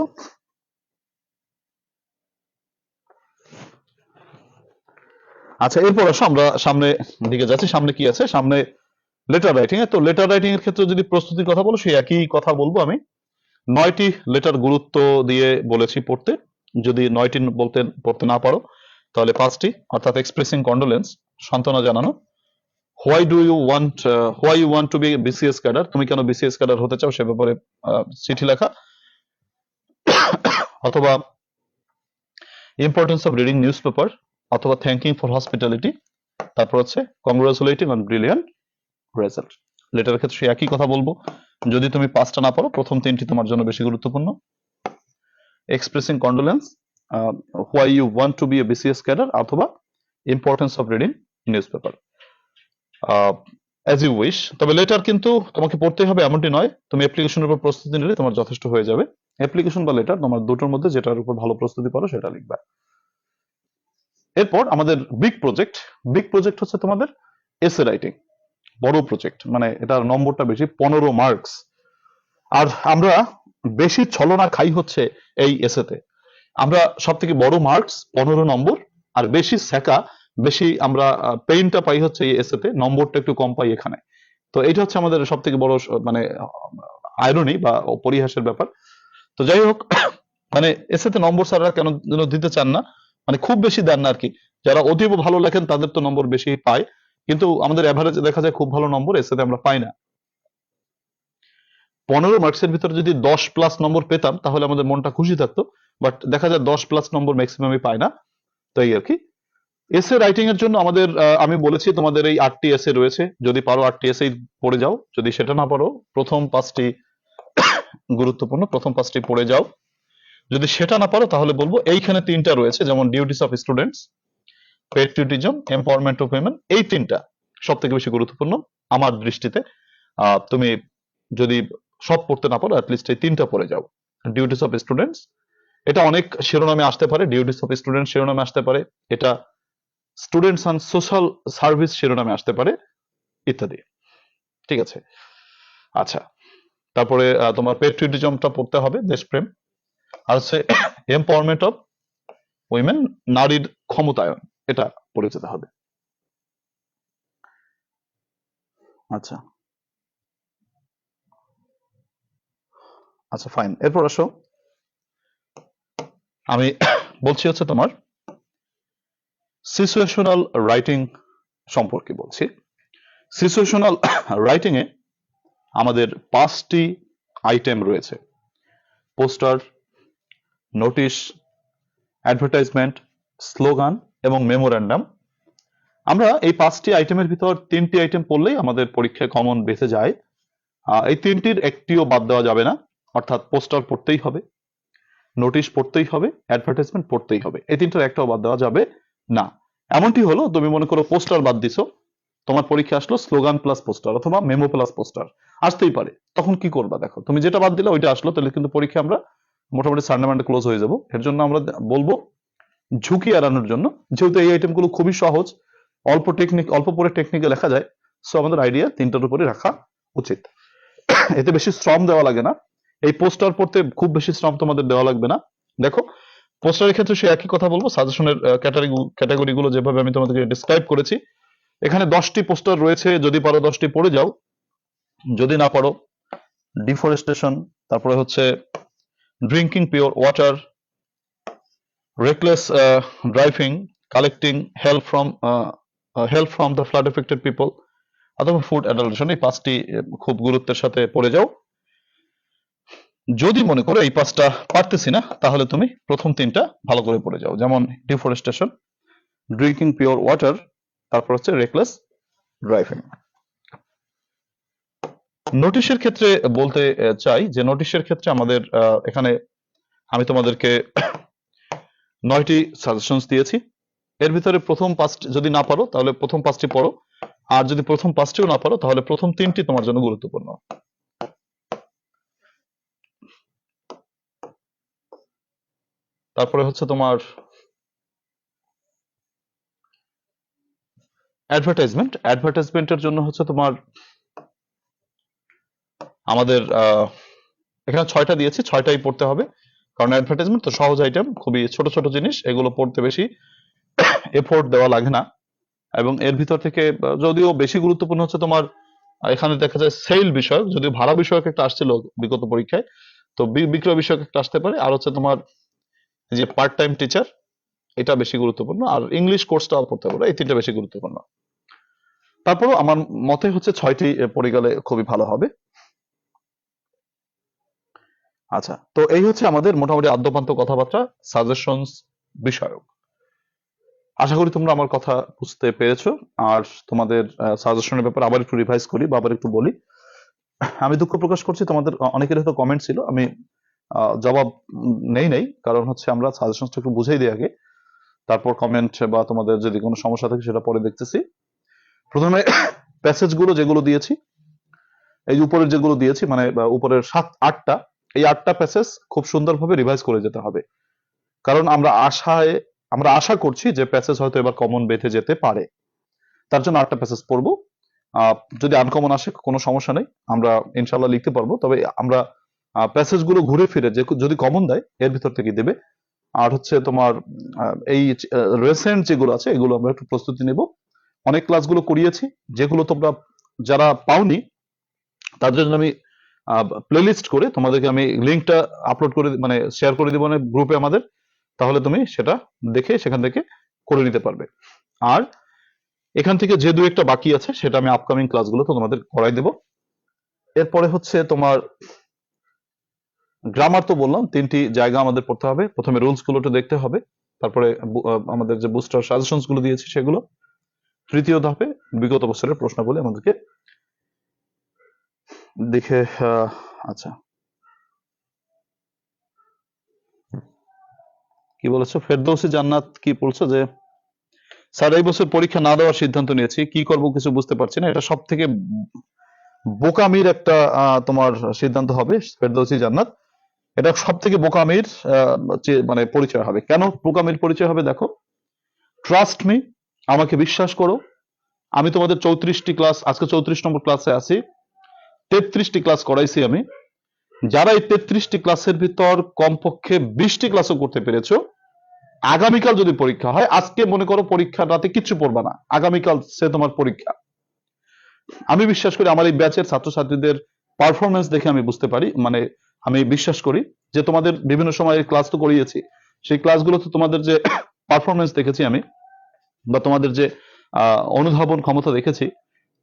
আচ্ছা, এরপর আসো আমরা সামনে দিকে যাচ্ছি, সামনে কি আছে, সামনে লেটার রাইটিং এ। তো লেটার রাইটিং এর ক্ষেত্রে যদি প্রস্তুতির কথা বলো, সেই একই কথা বলবো আমি। 9টি লেটার গুরুত্ব দিয়ে বলেছি পড়তে, যদি 9টি পড়তে না পারো তাহলে 5টি, অর্থাৎ এক্সপ্রেসিং কন্ডোলেন্স, সান্ত্বনা জানানো, why you want to be BCS cadre, তুমি কেন বিসিএস ক্যাডার হতে চাও সে ব্যাপারে চিঠি লেখা, অথবা importance of reading news paper, অথবা থ্যাঙ্কিং ফর হসপিটালিটি, তারপর হচ্ছে কংগ্রাচুলেটিং অন ব্রিলিয়ান্ট রেজাল্ট। লেটারের ক্ষেত্রে একই কথা বলবো, যদি তুমি 5টা না পারো প্রথম 3টি তোমার জন্য বেশি গুরুত্বপূর্ণ। Expressing condolence, why you want to be a BCS cadre, অথবা importance of reading news paper, as you wish. তবে লেটার কিন্তু তোমাকে পড়তে হবে এমনটি নয়, তুমি অ্যাপ্লিকেশনের উপর প্রস্তুতি নিলে তোমার যথেষ্ট হয়ে যাবে। অ্যাপ্লিকেশন বা লেটার তোমার দুটোর মধ্যে যেটার উপর ভালো প্রস্তুতি পারো সেটা লিখবা। এরপর আমাদের বিগ প্রজেক্ট হচ্ছে তোমাদের এসে রাইটিং, বড় প্রজেক্ট, মানে এটার নম্বরটা বেশি, 15 মার্কস। আর আমরা বেশি ছলনা খাই হচ্ছে এই এসেতে, আমরা সব থেকে বড় মার্কস 15 নম্বর, আর বেশি সেকা, বেশি আমরা পেইনটা পাই হচ্ছে এই এসেতে, নম্বরটা একটু কম পাই এখানে। তো এটা হচ্ছে আমাদের সব থেকে বড় মানে আইরনি বা পরিহাসের ব্যাপার। তো যাই হোক, মানে এসেতে নম্বর স্যাররা কেন যেন দিতে চান না, মানে খুব বেশি দেন না আর কি। যারা অতীব ভালো লেখেন তাদের তো নম্বর বেশি পায়, কিন্তু আমাদের এভারেজে দেখা যায় খুব ভালো নম্বর এসেতে আমরা পাই না। 15 মার্কসের ভিতরে যদি 10+ নম্বর পেতাম তাহলে আমাদের মনটা খুশি থাকতো, বাট দেখা যায় 10+ নম্বর ম্যাক্সিমামই পায় না। তো এই আর কি। এসে রাইটিং এর জন্য আমাদের আমি বলেছি তোমাদের এই 8টি এসে রয়েছে, যদি পারো 8টি এসে পড়ে যাও, যদি সেটা না পারো প্রথম 5টি গুরুত্বপূর্ণ, প্রথম 5টি পড়ে যাও। যদি সেটা না পারো তাহলে বলবো এইখানে 3টা রয়েছে, যেমন duties of students, patriotism, empowerment of women, এই 3টা সব থেকে বেশি গুরুত্বপূর্ণ আমার দৃষ্টিতে। তুমি যদি সব পড়তে না পারো অ্যাটলিস্ট এই 3টা পড়ে যাও। ডিউটিস অফ স্টুডেন্টস, এটা অনেক শিরোনামে আসতে পারে, ডিউটিস অফ স্টুডেন্ট শিরোনামে আসতে পারে, এটা স্টুডেন্টস অ্যান্ড সোশ্যাল সার্ভিস শিরোনামে আসতে পারে, ইত্যাদি। ঠিক আছে, আচ্ছা। তারপরে তোমার পেট্রিয়টিজমটা পড়তে হবে, দেশপ্রেম। আর হচ্ছে এম্পাওয়ারমেন্ট অফ উইমেন, নারীর ক্ষমতায়ন, এটা পড়ে যেতে হবে। আচ্ছা আচ্ছা, ফাইন। এরপর আসো, আমি বলছি হচ্ছে তোমার সিচুয়েশনাল রাইটিং সম্পর্কে বলছি। সিচুয়েশনাল রাইটিং এ আমাদের 5টি আইটেম রয়েছে: পোস্টার, নোটিশ, অ্যাডভার্টাইজমেন্ট, স্লোগান এবং মেমোরেন্ডাম। আমরা এই 5টি আইটেমের ভিতর 3টি আইটেম পড়লেই আমাদের পরীক্ষায় কমন বেঁচে যায়। এই 3টির একটিও বাদ দেওয়া যাবে না, অর্থাৎ পোস্টার পড়তেই হবে, নোটিশ পড়তেই হবে, অ্যাডভার্টাইজমেন্ট পড়তেই হবে, এই 3টার একটাও বাদ দেওয়া যাবে না। এমনটি হলো, তুমি মনে করো পোস্টার বাদ দিছো, তোমার পরীক্ষা আসলো স্লোগান প্লাস পোস্টার অথবা মেমো প্লাস পোস্টার, আসতেই পারে। তখন কি করবা দেখো, তুমি যেটা বাদ দিলে ওইটা আসলো, তাহলে কিন্তু পরীক্ষা আমরা মোটামুটি সার্নামেন্টে ক্লোজ হয়ে যাব। এর জন্য আমরা বলবো ঝুঁকি এড়ানোর জন্য, যেহেতু এই আইটেমগুলো খুবই সহজ, অল্প পরে টেকনিকে লেখা যায়, সো আমাদের আইডিয়া 3টার উপরে রাখা উচিত। এতে বেশি শ্রম দেওয়া লাগে না। এই পোস্টার পড়তে খুব বেশি শ্রম তোমাদের দেওয়া লাগবে না। দেখো, পোস্টারের ক্ষেত্রে সে একই কথা বলবো, সাজেশনের ক্যাটাগরি গুলো যেভাবে আমি তোমাদেরকে ডিসক্রাইব করেছি, এখানে 10টি পোস্টার রয়েছে, যদি পারো 10টি পড়ে যাও, যদি না পারো ডিফরেস্টেশন, তারপরে হচ্ছে drinking pure water, reckless driving, collecting help from the flood affected people, অথবা ফুড অ্যাডাল্টেশন। এই 5টি খুব গুরুত্বের সাথে পড়ে যাও। যদি মনে করো এই 5টা পারতেছি না, তাহলে তুমি প্রথম 3টা ভালো করে পড়ে যাও, যেমন ডিফরেস্টেশন, ড্রিঙ্কিং পিওর ওয়াটার, তারপর হচ্ছে রেকলেস ড্রাইভিং। নোটিশের ক্ষেত্রে বলতে চাই যে নোটিশের ক্ষেত্রে আমাদের এখানে আমি তোমাদেরকে 9টি সাজেশনস দিয়েছি। এর ভিতরে প্রথম 5টি যদি না পারো তাহলে প্রথম 5টি পড়ো, আর যদি প্রথম 5টিও না পারো তাহলে প্রথম 3টি তোমার জন্য গুরুত্বপূর্ণ। তারপরে হচ্ছে তোমার অ্যাডভার্টাইজমেন্টের জন্য হচ্ছে তোমার আমাদের এখানে 6টা দিয়েছি, 6টাই পড়তে হবে, কারণ অ্যাডভার্টাইজমেন্ট তো সহজ আইটেম, খুবই ছোট ছোট জিনিস, এগুলো পড়তে বেশি এফোর্ট দেওয়া লাগে না। এবং এর ভিতর থেকে যদিও বেশি গুরুত্বপূর্ণ হচ্ছে তোমার এখানে দেখা যায় সেল বিষয়ক, যদিও ভাড়া বিষয়ক একটা আসছিল বিগত পরীক্ষায়, তো বিক্রয় বিষয়ক একটা আসতে পারে। আর হচ্ছে তোমার যে পার্ট টাইম টিচার, এটা বেশি গুরুত্বপূর্ণ। আর ইংলিশ কোর্সটাও পড়তে পারো, এই 3টা বেশি গুরুত্বপূর্ণ। তারপরও আমার মতে হচ্ছে 6টি পড়ে গেলে খুবই ভালো হবে। আচ্ছা, তো এই হচ্ছে আমাদের মোটামুটি আদ্যপান্ত কথাবার্তা সাজেশনস বিষয়ক। আশা করি তোমরা আমার কথা বুঝতে পেরেছো। আর তোমাদের সাজেশনের ব্যাপারে আবার একটু রিভাইজ করি বা আবার একটু বলি। আমি দুঃখ প্রকাশ করছি, তোমাদের অনেকের হয়তো কমেন্ট ছিল, আমি জবাব নেই, কারণ হচ্ছে আমরা সাজেশনটা একটু বুঝাই দিই আগে, তারপর কমেন্ট বা তোমাদের যদি কোনো সমস্যা থাকে সেটা পরে দেখতেছি। প্রথমে প্যাসেজ গুলো যেগুলো দিয়েছি, এই উপরের যেগুলো দিয়েছি, মানে উপরের 7-8টা, এই 8টা প্যাসেজ খুব সুন্দরভাবে রিভাইজ করে যেতে হবে, কারণ আমরা আশা করছি যে প্যাসেজ হয়তো এবার কমন বেঁধে যেতে পারে, তার জন্য 8টা প্যাসেজ পড়বো। যদি আনকমন আসে কোনো সমস্যা নেই, আমরা ইনশাল্লাহ লিখতে পারবো, তবে আমরা প্যাসেজ গুলো ঘুরে ফিরে যে যদি কমন দেয় এর ভিতর থেকে দেবে। আর হচ্ছে তোমার এই রিসেন্ট যেগুলো আছে এগুলো আমরা একটু প্রস্তুতি নেব। অনেক ক্লাসগুলো করিয়েছি, যেগুলো তোমরা যারা পাওনি তাদের জন্য আমি প্লেলিস্ট করে তোমাদেরকে আমি লিঙ্কটা আপলোড করে, মানে শেয়ার করে দিব গ্রুপে আমাদের, তাহলে তুমি সেটা দেখে সেখান থেকে করে নিতে পারবে। আর এখান থেকে যে 2-1টা বাকি আছে সেটা আমি আপকামিং ক্লাসগুলো তো তোমাদের করাই দেব। এরপরে হচ্ছে তোমার গ্রামার, তো বললাম 3টি জায়গা আমাদের পড়তে হবে। প্রথমে রুলস গুলো একটু দেখতে হবে, তারপরে আমাদের যে বুস্টার সাজেশনস গুলো দিয়েছি সেগুলো। তৃতীয় ধাপে বিগত বছরের প্রশ্নগুলি আমাদেরকে দেখে আচ্ছা, কি বলেছো ফেরদৌসি জান্নাত, কি বলছো যে স্যার এই বছর পরীক্ষা না দেওয়ার সিদ্ধান্ত নিয়েছি, কি করব কিছু বুঝতে পারছি না। এটা সব থেকে বোকামির একটা তোমার সিদ্ধান্ত হবে ফেরদৌসী জান্নাত। এটা সব থেকে বোকামির মানে পরিচয় হবে। কেন বোকামির পরিচয় হবে দেখো, ট্রাস্ট মি, আমাকে বিশ্বাস করো। আমি তোমাদের 34টি ক্লাস, আজকে 34 নম্বর ক্লাসে আছি, 33টি ক্লাস করাইছি আমি। যারা এই 33টি ক্লাসের ভিতর কমপক্ষে 20টি ক্লাসও করতে পেরেছো, আগামীকাল যদি পরীক্ষা হয়, আজকে মনে করো পরীক্ষার রাতে কিচ্ছু পড়বা না, আগামীকাল সে তোমার পরীক্ষা। আমি বিশ্বাস করি আমার এই ব্যাচের ছাত্রছাত্রীদের পারফরমেন্স দেখে আমি বুঝতে পারি, মানে আমি বিশ্বাস করি যে তোমাদের বিভিন্ন সময় ক্লাস তো করিয়েছি, সেই ক্লাসগুলোতে তোমাদের যে পারফরমেন্স দেখেছি আমি, বা তোমাদের যে অনুধাবন ক্ষমতা দেখেছি,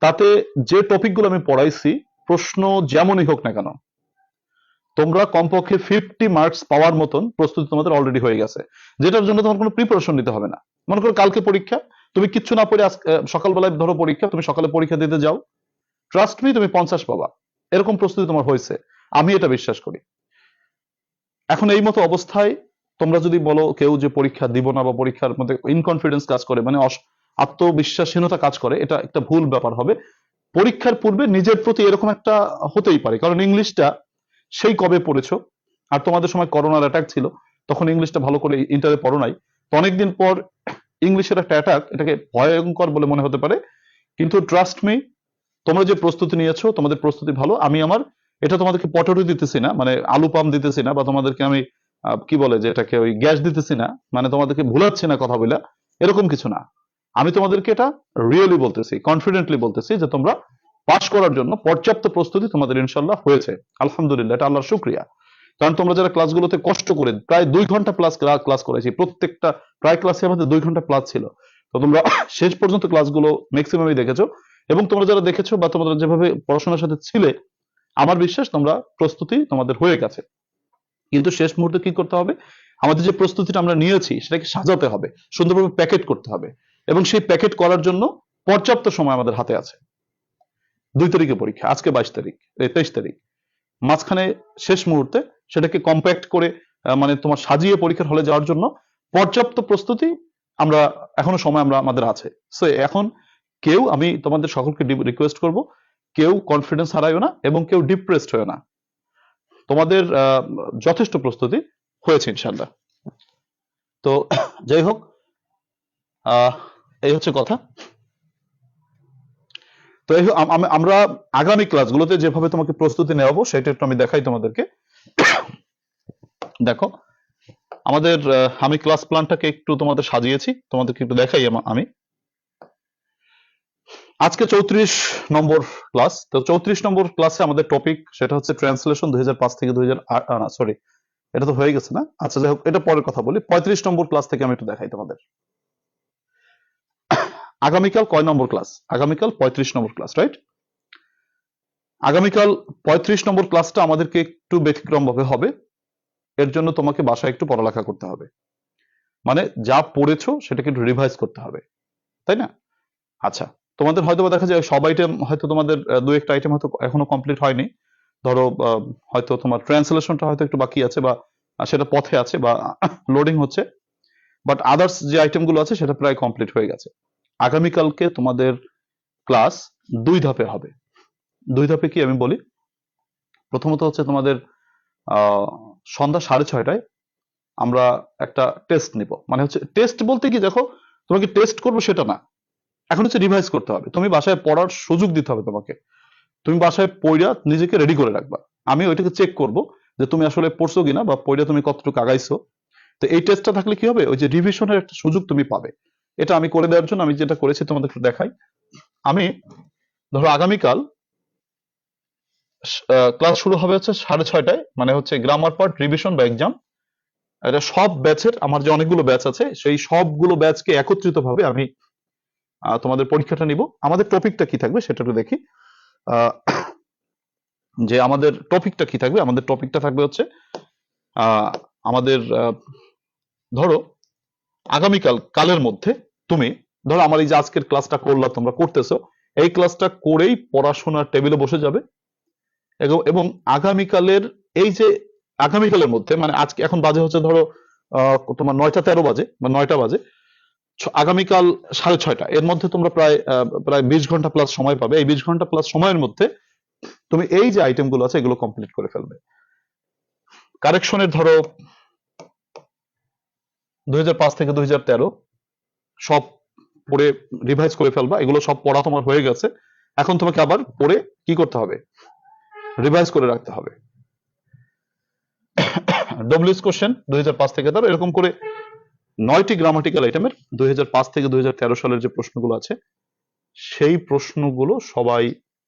তাতে যে টপিকগুলো আমি পড়াইছি, প্রশ্ন যেমনই হোক না কেন, তোমরা কমপক্ষে 50 মার্কস পাওয়ার মতন প্রস্তুতি তোমাদের অলরেডি হয়ে গেছে, যেটার জন্য তোমার কোনো প্রিপারেশন নিতে হবে না। মনে করো কালকে পরীক্ষা, তুমি কিচ্ছু না পড়ে সকালবেলায় ধরো পরীক্ষা, তুমি সকালে পরীক্ষা দিতে যাও, ট্রাস্ট মি তুমি 50 পাবা, এরকম প্রস্তুতি তোমার হয়েছে, আমি এটা বিশ্বাস করি। এখন এই মতো অবস্থায় তোমরা যদি বলো কেউ যে পরীক্ষা দিব না, বা পরীক্ষার মধ্যে ইনকনফিডেন্স কাজ করে, মানে আত্মবিশ্বাসহীনতা কাজ করে, এটা একটা ভুল ব্যাপার হবে। পরীক্ষার পূর্বে নিজের প্রতি এরকম একটা হতেই পারে, কারণ ইংলিশটা সেই কবে পড়েছো, আর তোমাদের সময় করোনার অ্যাটাক ছিল, তখন ইংলিশটা ভালো করে ইন্টারে পড়ো নাই, তো অনেকদিন পর ইংলিশের একটা অ্যাটাক, এটাকে ভয়ঙ্কর বলে মনে হতে পারে, কিন্তু ট্রাস্ট মি, তোমরা যে প্রস্তুতি নিয়েছো, তোমাদের প্রস্তুতি ভালো। আমি আমার এটা তোমাদেরকে পটেটো দিতেছি না, মানে আলু পাম দিতেছি না, বা তোমাদেরকে আমি কি বলে যে এটাকে ওই গ্যাস দিতেছি না, মানে তোমাদেরকে ভুলাচ্ছি না কথা বলে, এরকম কিছু না। আমি তোমাদেরকে এটা রিয়েলি বলতেছি, কনফিডেন্টলি বলতেছি যে তোমরা পাস করার জন্য পর্যাপ্ত প্রস্তুতি তোমাদের ইনশাল্লাহ হয়েছে, আলহামদুলিল্লাহ, এটা আল্লাহর শুকরিয়া। কারণ তোমরা যারা ক্লাসগুলোতে কষ্ট করে প্রায় 2 ঘন্টা প্লাস ক্লাস করেছি, প্রত্যেকটা প্রায় ক্লাসে আমাদের 2 ঘন্টা প্লাস ছিল, তো তোমরা শেষ পর্যন্ত ক্লাসগুলো ম্যাক্সিমামই দেখেছো, এবং তোমরা যারা দেখেছো বা তোমরা যেভাবে পড়াশোনার সাথে ছিলে, আমার বিশ্বাস তোমরা প্রস্তুতি তোমাদের হয়ে গেছে। কিন্তু শেষ মুহূর্তে কি করতে হবে, আমাদের যে প্রস্তুতিটা আমরা নিয়েছি সেটাকে সাজাতে হবে, সুন্দরভাবে প্যাকেট করতে হবে, এবং সেই প্যাকেট করার জন্য পর্যাপ্ত সময় আমাদের হাতে আছে। 2 তারিখে পরীক্ষা, আজকে 22 তারিখ, 23 তারিখ, মাঝখানে শেষ মুহূর্তে সেটাকে কম্প্যাক্ট করে মানে তোমার সাজিয়ে পরীক্ষার হলে যাওয়ার জন্য পর্যাপ্ত প্রস্তুতি আমরা এখনো সময় আমাদের আছে। সো এখন কেউ, আমি তোমাদের সকলকে রিকোয়েস্ট করব, কেউ কনফিডেন্স হারায়ও না, এবং কেউ ডিপ্রেসড হয় না। তোমাদের যথেষ্ট প্রস্তুতি হয়েছে ইনশাল্লাহ। তো যাই হোক, এই হচ্ছে কথা। তো আমরা আগামী ক্লাসগুলোতে যেভাবে তোমাকে প্রস্তুতি নেওয়াবো সেটা একটু আমি দেখাই তোমাদেরকে। দেখো আমাদের আমি ক্লাস প্ল্যানটাকে একটু তোমাদের সাজিয়েছি, তোমাদেরকে একটু দেখাই। আমি আজকে 34 নম্বর ক্লাস। তো 34 নম্বর ক্লাসে আমাদের টপিক সেটা হচ্ছে ট্রান্সলেশন 2005 থেকে 2008, না সরি, এটা তো হয়ে গেছে না, আচ্ছা যাই হোক, এটা পরের কথা বলি। 35 নম্বর ক্লাস থেকে আমি একটু দেখাই তোমাদের। আগামীকাল কয় নম্বর ক্লাস? আগামীকাল 35 নম্বর ক্লাস, রাইট? আগামীকাল 35 নম্বর ক্লাসটা আমাদেরকে একটু ব্যতিক্রম ভাবে হবে, এর জন্য তোমাকে বাসায় একটু পড়ালেখা করতে হবে, মানে যা পড়েছো সেটাকে একটু রিভাইজ করতে হবে, তাই না? আচ্ছা, তোমাদের হয়তো দেখা যায় সব আইটেম, হয়তো তোমাদের 2-1টা আইটেম হয়তো এখনো কমপ্লিট হয়নি, ধরো হয়তো তোমার ট্রান্সলেশনটা হয়তো একটু বাকি আছে, বা সেটা পথে আছে, বা লোডিং হচ্ছে, বাট আদার্স যে আইটেমগুলো আছে সেটা প্রায় কমপ্লিট হয়ে গেছে। আগামীকালকে তোমাদের ক্লাস 2 ধাপে হবে। 2 ধাপে কি আমি বলি, প্রথমত হচ্ছে তোমাদের সন্ধ্যা 6:30টায় আমরা একটা টেস্ট নিব, মানে হচ্ছে টেস্ট বলতে কি, দেখো তোমাকে টেস্ট করবো সেটা না, এখন হচ্ছে রিভাইজ করতে হবে, তুমি বাসায় পড়ার সুযোগ দিতে হবে তোমাকে, তুমি বাসায় পড়া নিজেকে রেডি করে রাখবা, আমি ওইটাকে চেক করব যে তুমি আসলে পড়ছো কিনা, বা পড়া তুমি কতটুকু আগাইছো। তো এই টেস্টটা থাকলে কি হবে, ওই যে রিভিশনের একটা সুযোগ তুমি পাবে। এটা আমি করে দেওয়ার জন্য আমি যেটা করেছি তোমাদের একটু দেখাই। আমি ধরো আগামীকাল ক্লাস শুরু হবে হচ্ছে 6:30টায়, মানে হচ্ছে গ্রামার পার্ট রিভিশন বা এক্সাম। এটা সব ব্যাচের, আমার যে অনেকগুলো ব্যাচ আছে সেই সবগুলো ব্যাচকে একত্রিত ভাবে আমি তোমাদের পরীক্ষাটা নিব। আমাদের টপিকটা কি থাকবে সেটা একটু দেখি, যে আমাদের টপিকটা কি থাকবে। আমাদের টপিকটা থাকবে হচ্ছে আমাদের ধরো আগামীকাল কালের মধ্যে তুমি ধরো আমার এই যে আজকের ক্লাসটা করলা, তোমরা করতেছো, এই ক্লাসটা করেই পড়াশোনার টেবিলে বসে যাবে, এবং আগামীকালের এই যে আগামীকালের মধ্যে, মানে আজকে এখন বাজে হচ্ছে ধরো তোমার 9টা 13 বাজে বা 9টা বাজে, আগামীকাল 6:30 এর মধ্যে তোমরা প্রায় 20 ঘন্টা প্লাস সময় পাবে। এই 20 ঘন্টা প্লাস সময়ের মধ্যে তুমি এই যে আইটেম গুলো আছে এগুলো কমপ্লিট করে ফেলবে। কারেকশনের ধরো 2005 থেকে 2013 সব পড়ে রিভাইজ করে ফেলবা। এগুলো সব পড়া তোমার হয়ে গেছে, এখন তোমাকে আবার পড়ে কি করতে হবে, রিভাইজ করে রাখতে হবে। ডব্লিউএস কোশ্চেন 2005 থেকে 13 এরকম করে 9টি গ্রামাটিক্যাল আইটেমের 2005 থেকে 2013 সালের যে প্রশ্নগুলো আছে সেই প্রশ্নগুলো সবাই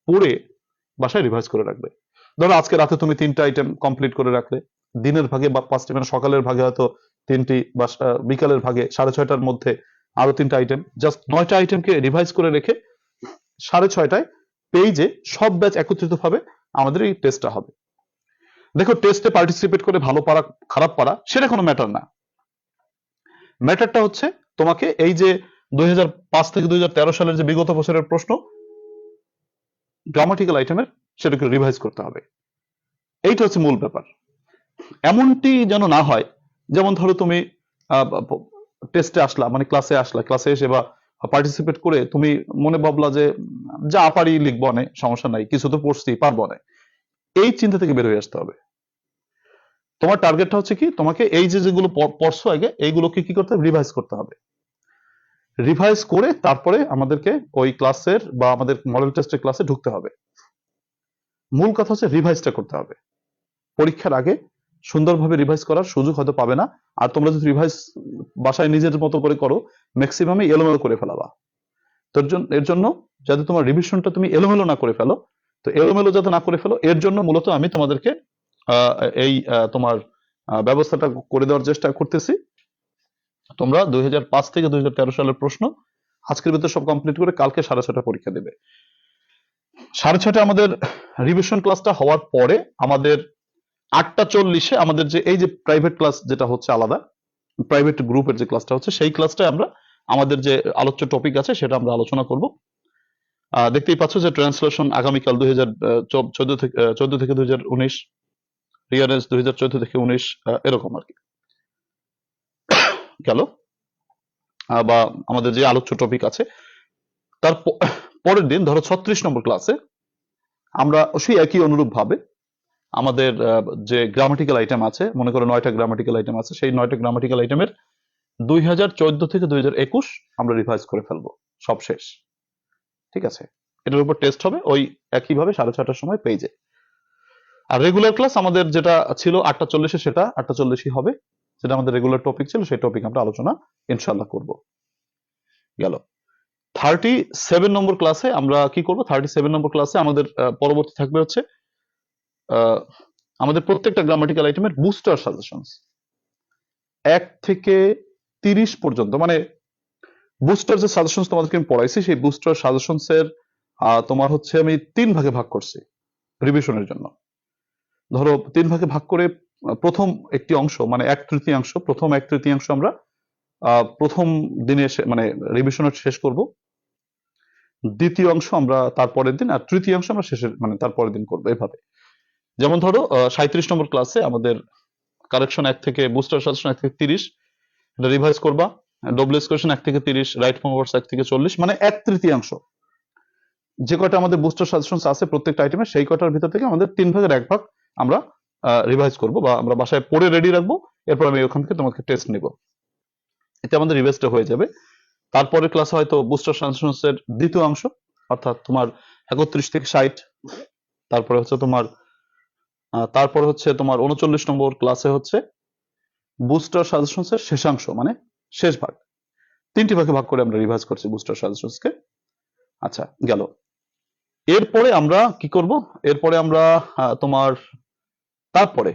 পড়ে বাসায় রিভাইজ করে রাখবে। ধরো আজকে রাতে তুমি 3টা আইটেম কমপ্লিট করে রাখলে, দিনের ভাগে বা 5টি, মানে সকালের ভাগে হয়তো 3টি, বা বিকালের ভাগে 6:30টার মধ্যে আরো 3টা আইটেম, জাস্ট 9টা আইটেমকে রিভাইজ করে রেখে 6:30টায় পেজে সব ব্যাচ একত্রিত ভাবে আমাদের এই টেস্টটা হবে। দেখো, টেস্টে পার্টিসিপেট করে ভালো পারা খারাপ পারা সেটা কোনো ম্যাটার না। ম্যাটারটা হচ্ছে তোমাকে এই যে 2005 থেকে 2013 সালের যে বিগত বছরের প্রশ্ন গ্রামাটিক্যাল আইটেমের, সেটাকে রিভাইজ করতে হবে। এইটা হচ্ছে মূল ব্যাপার। এমনটি যেন না হয় যেমন ধরো তুমি টেস্টে আসলা, মানে ক্লাসে আসলা, ক্লাসে এসে বা পার্টিসিপেট করে তুমি মনে ভাবলা যে যা পারি লিখবো, অনেক সমস্যা নাই, কিছু তো পড়ছি, পারবো না। এই চিন্তা থেকে বের হয়ে আসতে হবে। তোমার টার্গেটটা হচ্ছে কি, তোমাকে এই যে যেগুলো পড়ছো আগে এইগুলোকে কি করতে হবে, রিভাইজ করতে হবে। রিভাইজ করে তারপরে আমাদেরকে ওই ক্লাসের বা আমাদের মডেল টেস্টের ক্লাসে ঢুকতে হবে। মূল কথা হচ্ছে রিভাইজটা করতে হবে। পরীক্ষার আগে সুন্দরভাবে রিভাইজ করার সুযোগ হয়তো পাবে না। আর তোমরা যদি রিভাইজ বাসায় নিজের মতো করে করো, ম্যাক্সিমামই এলোমেলো করে ফেলাবা। তোর জন্য, এর জন্য যাতে তোমার রিভিশনটা তুমি এলোমেলো না করে ফেলো, তো এলোমেলো যাতে না করে ফেলো এর জন্য মূলত আমি তোমাদেরকে এই তোমার ব্যবস্থাটা করে দেওয়ার চেষ্টা করতেছি। তোমরা 2005 থেকে 2013 সালের প্রশ্ন আজকের ভিতরে সব কমপ্লিট করে কালকে 6:30 পরীক্ষা দেবে। 6:30 আমাদের রিভিশন ক্লাসটা হওয়ার পরে আমাদের 8:40 আমাদের যে এই যে প্রাইভেট ক্লাস যেটা হচ্ছে আলাদা, প্রাইভেট গ্রুপের যে ক্লাসটা হচ্ছে, সেই ক্লাসটায় আমরা আমাদের যে আলোচ্য টপিক আছে সেটা আমরা আলোচনা করব। দেখতেই পাচ্ছ যে ট্রান্সলেশন আগামীকাল 2014 থেকে 2019, রিয়ারেন্স 2014 থেকে 19, এরকম আর কি গেল। বা আমাদের যে আলোচ্য টপিক আছে তার পরের দিন ধরো 36 নম্বর ক্লাসে আমরা সেই একই অনুরূপ ভাবে আমাদের যে গ্রামাটিক্যাল আইটেম আছে, মনে করো 9টা গ্রামাটিক্যাল আইটেম আছে, সেই 9টা গ্রামাটিক্যাল আইটেমের 2014 থেকে 2021 আমরা রিভাইজ করে ফেলবো, সব শেষ। ঠিক আছে, এটার উপর টেস্ট হবে ওই একইভাবে 6:30টার সময় পেজে। আর রেগুলার ক্লাস আমাদের যেটা ছিল 8:40 সেটা 8:40 হবে, যেটা আমাদের রেগুলার টপিক ছিল সেই টপিক আমরা আলোচনা ইনশাল্লাহ করব। গেল। 37 নম্বর ক্লাসে আমরা কি করব, 37 নম্বর ক্লাসে আমাদের পরবর্তী থাকবে হচ্ছে আমাদের প্রত্যেকটা গ্রামাটিক্যাল আইটেমের বুস্টার সাজেশনস 1 থেকে 30 পর্যন্ত, মানে বুস্টার যে সাজেশনস তোমাদেরকে আমি পড়াইছি সেই বুস্টার সাজেশনস এর তোমার হচ্ছে আমি 3 ভাগে ভাগ করছি রিভিশনের জন্য। ধরো 3 ভাগে ভাগ করে প্রথম একটি অংশ, মানে 1/3 প্রথম 1/3 আমরা প্রথম দিনে মানে রিভিশনের শেষ করব, দ্বিতীয় অংশ আমরা তারপরের দিন, আর তৃতীয় অংশ আমরা শেষের মানে তারপরের দিন করবো। এভাবে যেমন ধরো 37 নম্বর ক্লাসে আমাদের কারেকশন 1 থেকে বুস্টার সাজেশন 1 থেকে 30 এটা রিভাইজ করবা, ডব্লিউএস কোশ্চেন 1 থেকে 30, রাইট ফর্ম ওয়ার্ডস 1 থেকে 40, মানে 1/3 যে কয়টা আমাদের বুস্টার সাজেশনস আছে প্রত্যেকটা আইটেমে, সেই কয়টার ভিতর থেকে আমাদের 3 ভাগের 1 ভাগ আমরা রিভাইজ করব বা আমরা বাসায় পড়ে রেডি রাখবো। এরপর আমি ওখান থেকে তোমাকে টেস্ট নিব, এতে আমাদের রিভাইজটা হয়ে যাবে। তারপরে ক্লাসে হয়তো বুস্টার সাজেশনস এর দ্বিতীয় অংশ, অর্থাৎ তোমার 31 থেকে 60, তারপরে হচ্ছে তোমার 39 নম্বর ক্লাসে হচ্ছে বুস্টার সাজেশনস এর শেষাংশ, মানে শেষ ভাগ। 3টি ভাগে ভাগ করে আমরা রিভাইজ করছি বুস্টার সাজেশনস কে। আচ্ছা, গেল। এরপরে আমরা কি করব, এরপরে আমরা তোমার তারপরে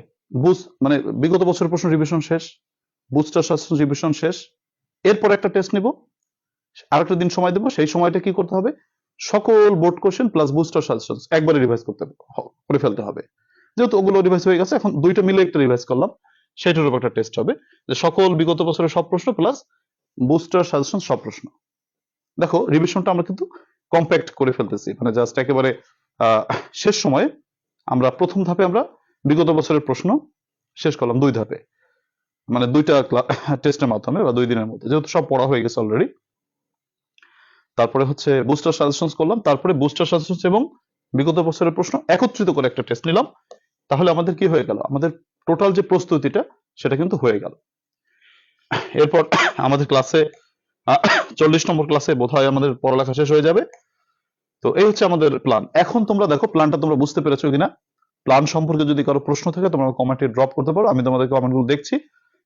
মানে বিগত বছরের প্রশ্ন রিভিশন শেষ, বুস্টার সাজেশন রিভিশন শেষ, এরপর একটা টেস্ট নিব, আরেকটা দিন সময় দেবো। সেই সময়টা কি করতে হবে, সকল board question plus booster suggestions একবারে রিভাইজ করে ফেলতে হবে। যেহেতু ওগুলো রিভাইজ হয়ে গেছে, এখন দুইটা মিলে একটা রিভাইজ করলাম, সেটার উপর একটা টেস্ট হবে, যে সকল বিগত বছরের সব প্রশ্ন প্লাস বুস্টার সাজেশন সব প্রশ্ন। দেখো, রিভিশনটা আমরা কিন্তু কম্প্যাক্ট করে ফেলতেছি, মানে জাস্ট একেবারে শেষ সময়ে আমরা প্রথম ধাপে আমরা বিগত বছরের প্রশ্ন শেষ করলাম 2 ধাপে, মানে দুইটা টেস্টের মাধ্যমে বা 2 দিনের মধ্যে, যেহেতু সব পড়া হয়ে গেছে অলরেডি। তারপরে হচ্ছে বুস্টার সাজেশনস করলাম, তারপরে বুস্টার সাজেশনস এবং বিগত বছরের প্রশ্ন একত্রিত করে একটা টেস্ট নিলাম। তাহলে আমাদের কি হয়ে গেল, আমাদের টোটাল যে প্রস্তুতিটা সেটা কিন্তু হয়ে গেল। এরপর আমাদের ক্লাসে 40 নম্বর ক্লাসে বোধহয় আমাদের পড়ালেখা শেষ হয়ে যাবে। তো এই হচ্ছে আমাদের প্ল্যান। এখন তোমরা দেখো প্ল্যানটা তোমরা বুঝতে পেরেছো কিনা। প্ল্যান সম্পর্কে যদি কারো প্রশ্ন থাকে তোমরা কমেন্টে ড্রপ করতে পারো, আমি তোমাদের কমেন্টগুলো দেখছি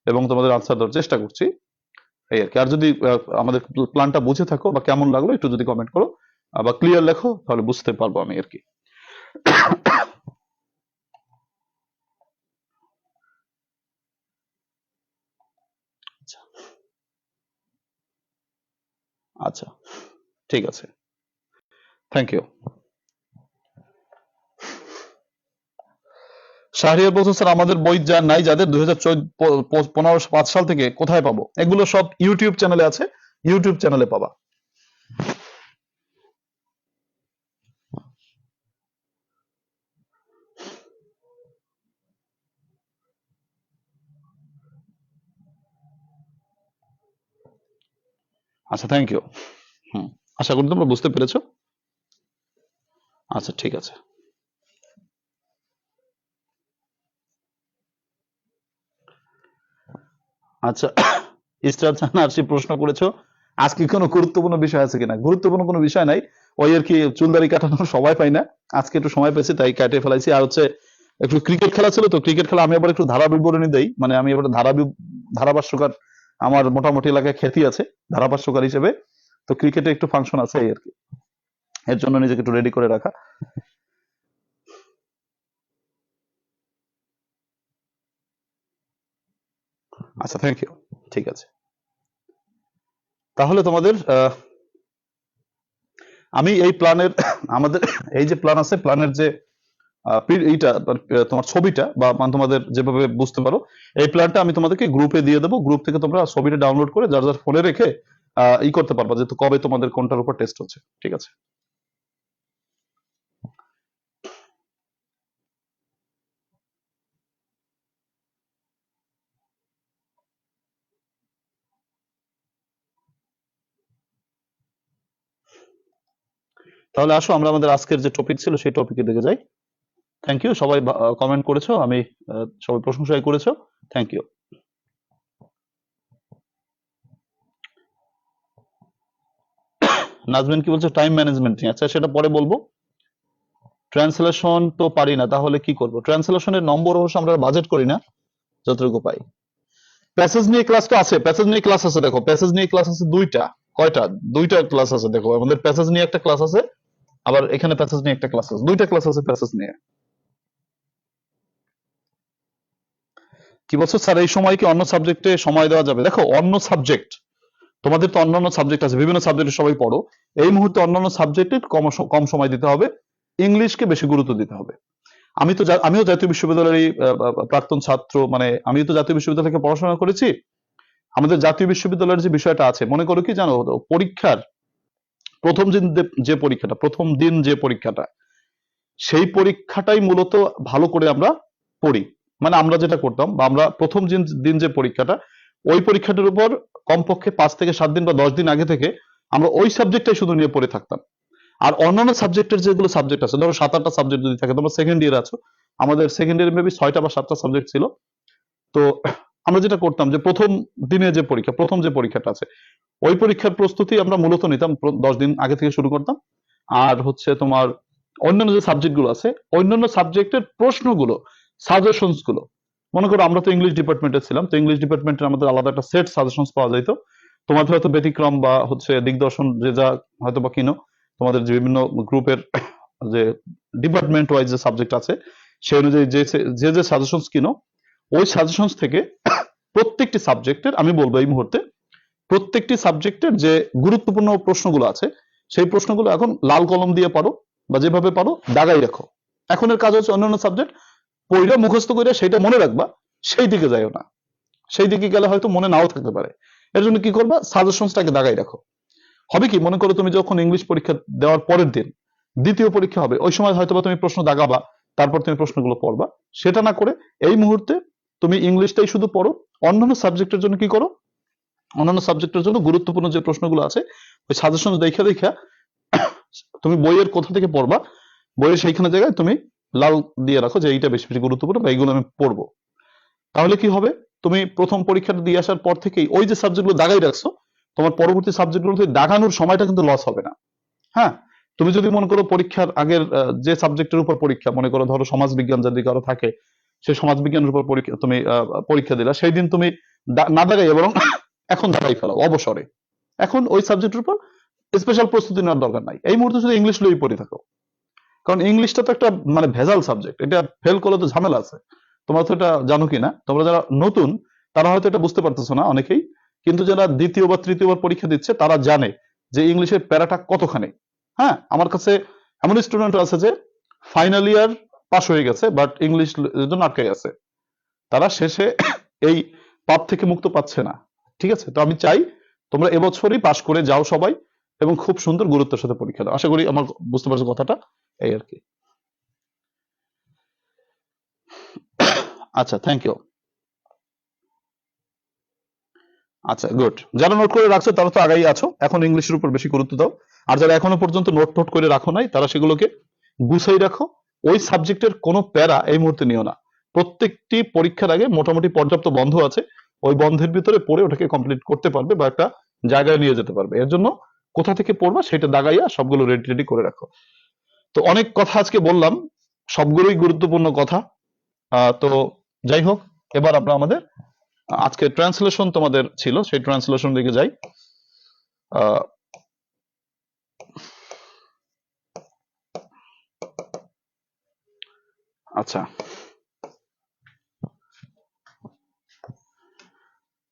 এবং তোমাদের আনসার দেওয়ার চেষ্টা করছি, এই আর কি। আর যদি আমাদের প্ল্যানটা বুঝে থাকো বা কেমন লাগলো একটু যদি কমেন্ট করো বা ক্লিয়ার লেখো, তাহলে বুঝতে পারবো আমি আর কি। আচ্ছা, ঠিক আছে, থ্যাংক ইউ। শাহরিয়ার বলছেন স্যার আমাদের বই যা নাই যাদের 2015-5 সাল থেকে কোথায় পাবো? এগুলো সব ইউটিউব চ্যানেলে আছে, ইউটিউব চ্যানেলে পাবা। আচ্ছা, থ্যাংক ইউ। আশা করি তোমরা বুঝতে পেরেছো। আচ্ছা, ঠিক আছে। আচ্ছা, স্টার চানার্সি প্রশ্ন করেছো আজকে কোনো গুরুত্বপূর্ণ বিষয় আছে কিনা। গুরুত্বপূর্ণ কোনো বিষয় নাই, ওই আর কি চুলদারি কাটানোর সময় পাই না, আজকে একটু সময় পেয়েছি তাই কাটে ফেলাইছি। আর হচ্ছে একটু ক্রিকেট খেলা ছিল, তো ক্রিকেট খেলা আমি আবার একটু ধারা বিবরণী দেই, মানে আমি এবার ধারাভাষ্যকার, আমার মোটামুটি এলাকায় খ্যাতি আছে ধারাভাষ্যকার হিসেবে, তো ক্রিকেটে একটু ফাংশন আছে এই আর কি, এর জন্য নিজেকে একটু রেডি করে রাখা। আচ্ছা, থ্যাংক ইউ, ঠিক আছে। তাহলে তোমাদের আমি এই প্ল্যানের আমাদের এই যে প্ল্যান আছে, প্ল্যানের যে এইটা তোমার ছবিটা বা তোমাদের যেভাবে বুঝতে পারো, এই প্ল্যানটা আমি তোমাদেরকে গ্রুপে দিয়ে দেবো। গ্রুপ থেকে তোমরা ছবিটা ডাউনলোড করে যার যার ফোনে রেখে ই করতে পারবা যে কবে তোমাদের কোনটার উপর টেস্ট হচ্ছে, ঠিক আছে। তাহলে আসো আমরা আমাদের আজকের যে টপিক ছিল সেই টপিকের দিকে যাই। থ্যাংক ইউ, সবাই কমেন্ট করেছো, আমি সবাই প্রশংসাই করেছো, থ্যাংক ইউ। নাজমিন কি বলছো টাইম ম্যানেজমেন্ট নিয়ে, আচ্ছা সেটা পরে বলবো। ট্রান্সলেশন তো পারি না, তাহলে কি করব? ট্রান্সলেশনের নম্বর অবশ্য আমরা বাজেট করি না, যতটুকু পাই। প্যাসেজ নিয়ে ক্লাস তো আছে, প্যাসেজ নিয়ে ক্লাস আছে, দেখো প্যাসেজ নিয়ে ক্লাস আছে দুইটা, কয়টা, দুইটা ক্লাস আছে। দেখো আমাদের প্যাসেজ নিয়ে একটা ক্লাস আছে, আবার এখানে প্যাসেজ নিয়ে একটা ক্লাস আছে, দুইটা ক্লাস আছে প্যাসেজ নিয়ে। কি বলছো স্যার এই সময় কি অন্য সাবজেক্টে সময় দেওয়া যাবে? দেখো অন্য সাবজেক্ট, তোমাদের তো অন্যান্য সাবজেক্ট আছে, বিভিন্ন সাবজেক্টে সবাই পড়ো, এই মুহূর্তে অন্যান্য সাবজেক্টে কম সময় দিতে হবে, ইংলিশকে বেশি গুরুত্ব দিতে হবে। আমিও জাতীয় বিশ্ববিদ্যালয়ের প্রাক্তন ছাত্র, মানে আমিও তো জাতীয় বিশ্ববিদ্যালয় থেকে পড়াশোনা করেছি। আমাদের জাতীয় বিশ্ববিদ্যালয়ের যে বিষয়টা আছে, মনে করো কি জানো, পরীক্ষার প্রথম দিন যে পরীক্ষাটা, সেই পরীক্ষাটাই মূলত ভালো করে আমরা পড়ি। মানে আমরা যেটা করতাম, বা আমরা প্রথম দিন যে পরীক্ষাটা, ওই পরীক্ষাটার উপর কমপক্ষে 5 থেকে 7 দিন বা 10 দিন আগে থেকে আমরা ওই সাবজেক্টটাই শুধু নিয়ে পড়ে থাকতাম। আর অন্যান্য সাবজেক্টের যেগুলো সাবজেক্ট আছে, ধরো 7-8টা সাবজেক্ট যদি থাকে, তোমরা সেকেন্ড ইয়ার আছো, আমাদের সেকেন্ড ইয়ারে মেবি 6টা বা 7টা সাবজেক্ট ছিল। তো আমরা যেটা করতাম যে প্রথম দিনে যে পরীক্ষা, প্রথম যে পরীক্ষাটা আছে, ওই পরীক্ষার প্রস্তুতি আমরা মূলত নিতাম 10 দিন আগে থেকে শুরু করতাম। আর হচ্ছে তোমার অন্যান্য যে সাবজেক্ট গুলো আছে, অন্যান্য সাবজেক্টের প্রশ্নগুলো, সাজেশনস গুলো, মনে করো আমরা তো ইংলিশ ডিপার্টমেন্টে ছিলাম, তো ইংলিশ ডিপার্টমেন্টের আমাদের আলাদা একটা সেট সাজেশনস পাওয়া যেত। তোমাদের হয়তো ব্যতিক্রম বা হচ্ছে দিগদর্শন যে যা হয়তো বা কিনো, তোমাদের যে বিভিন্ন গ্রুপের যে ডিপার্টমেন্ট ওয়াইজ যে সাবজেক্ট আছে, সেই অনুযায়ী যে যে সাজেশনস কিনো, ওই সাজেশনস থেকে প্রত্যেকটি সাবজেক্টের, আমি বলবো এই মুহূর্তে প্রত্যেকটি সাবজেক্টের যে গুরুত্বপূর্ণ প্রশ্নগুলো আছে, সেই প্রশ্নগুলো এখন লাল কলম দিয়ে পারো বা যেভাবে পারো দাগাই রাখো। এখনের কাজ হচ্ছে অন্যান্য সাবজেক্ট পড়ে মুখস্থ করে সেটা মনে রাখবা, সেই দিকে যাইও না, সেই দিকে গেলে হয়তো মনে নাও থাকতে পারে। এর জন্য কি করবা, সাজেশনসটাকে দাগাই রাখো। হবে কি, মনে করো তুমি যখন ইংলিশ পরীক্ষা দেওয়ার পরের দিন দ্বিতীয় পরীক্ষা হবে, ওই সময় হয়তো তুমি প্রশ্ন দাগাবা, তারপর তুমি প্রশ্নগুলো পড়বা। সেটা না করে এই মুহূর্তে তুমি ইংলিশটাই শুধু পড়ো, অন্যান্য সাবজেক্টের জন্য কি করো, অন্যান্য সাবজেক্টের জন্য গুরুত্বপূর্ণ যে প্রশ্নগুলো আছে ওই সাজেশন দেখা দেখা তুমি বইয়ের কোথা থেকে পড়বা, বইয়ের সেইখানে জায়গায় তুমি লাল দিয়ে রাখো যে এইটা বেশি বেশি গুরুত্বপূর্ণ বা এইগুলো আমি পড়বো। তাহলে কি হবে, তুমি প্রথম পরীক্ষাটা দিয়ে আসার পর থেকেই ওই যে সাবজেক্টগুলো দাগাই রাখছো, তোমার পরবর্তী সাবজেক্টগুলোতে দাগানোর সময়টা কিন্তু লস হবে না। হ্যাঁ, তুমি যদি মনে করো পরীক্ষার আগের যে সাবজেক্টের উপর পরীক্ষা, মনে করো ধরো সমাজ বিজ্ঞান যদি কারো থাকে, সেই সমাজ বিজ্ঞানের উপর পরীক্ষা তুমি পরীক্ষা দিলা, সেই দিন তুমি না দাগাই বরং এখন দাগাই ফেলাও অবসরে, এখন ওই সাবজেক্টের উপর স্পেশাল প্রস্তুতি নেওয়ার দরকার নাই, এই মুহূর্তে শুধু ইংলিশ লই পড়ে থাকো। কারণ ইংলিশটা তো একটা মানে ভেজাল সাবজেক্ট, এটা ফেল করলে তো ঝামেলা আছে। তোমরা তো এটা জানো কি না, তোমরা যারা নতুন তারা হয়তো এটা বুঝতে পারতেছো না অনেকেই, কিন্তু যারা দ্বিতীয় বা তৃতীয়বার পরীক্ষা দিচ্ছে তারা জানে যে ইংলিশের প্যারাটা কতখানি। হ্যাঁ, আমার কাছে এমন স্টুডেন্ট আছে যে ফাইনাল ইয়ার পাস হয়ে গেছে বাট ইংলিশ জন্য আটকে গেছে, তারা শেষে এই পাপ থেকে মুক্ত পাচ্ছে না। ঠিক আছে, তো আমি চাই তোমরা এবছরই পাশ করে যাও সবাই, এবং খুব সুন্দর গুরুত্বের সাথে পরীক্ষা দাও। আশা করি আমার বুঝতে পারছো কথাটা, এই আর কি। আচ্ছা, থ্যাংক ইউ। আচ্ছা, গুড। যারা নোট করে রাখছো তারা তো আগাই আছো, এখন ইংলিশের উপর বেশি গুরুত্ব দাও। আর যারা এখনো পর্যন্ত নোট টোট করে রাখো নাই তারা সেগুলোকে গুছাই রাখো। ওই সাবজেক্টের কোনো প্যারা এই মুহূর্তে নিও না। প্রত্যেকটি পরীক্ষার আগে মোটামুটি পর্যাপ্ত বন্ধ আছে, ওই বন্ধের ভিতরে পড়ে ওটাকে কমপ্লিট করতে পারবে বা একটা জায়গায় নিয়ে যেতে পারবে। এর জন্য কোথা থেকে পড়বা সেটা দাগাইয়া সবগুলো রেডি রেডি করে রাখো। তো অনেক কথা আজকে বললাম, সবগুলোই গুরুত্বপূর্ণ কথা। তো যাই হোক, এবার আমরা আমাদের আজকে ট্রান্সলেশন তোমাদের ছিল, সেই ট্রান্সলেশন দিকে যাই। আহ, আচ্ছা,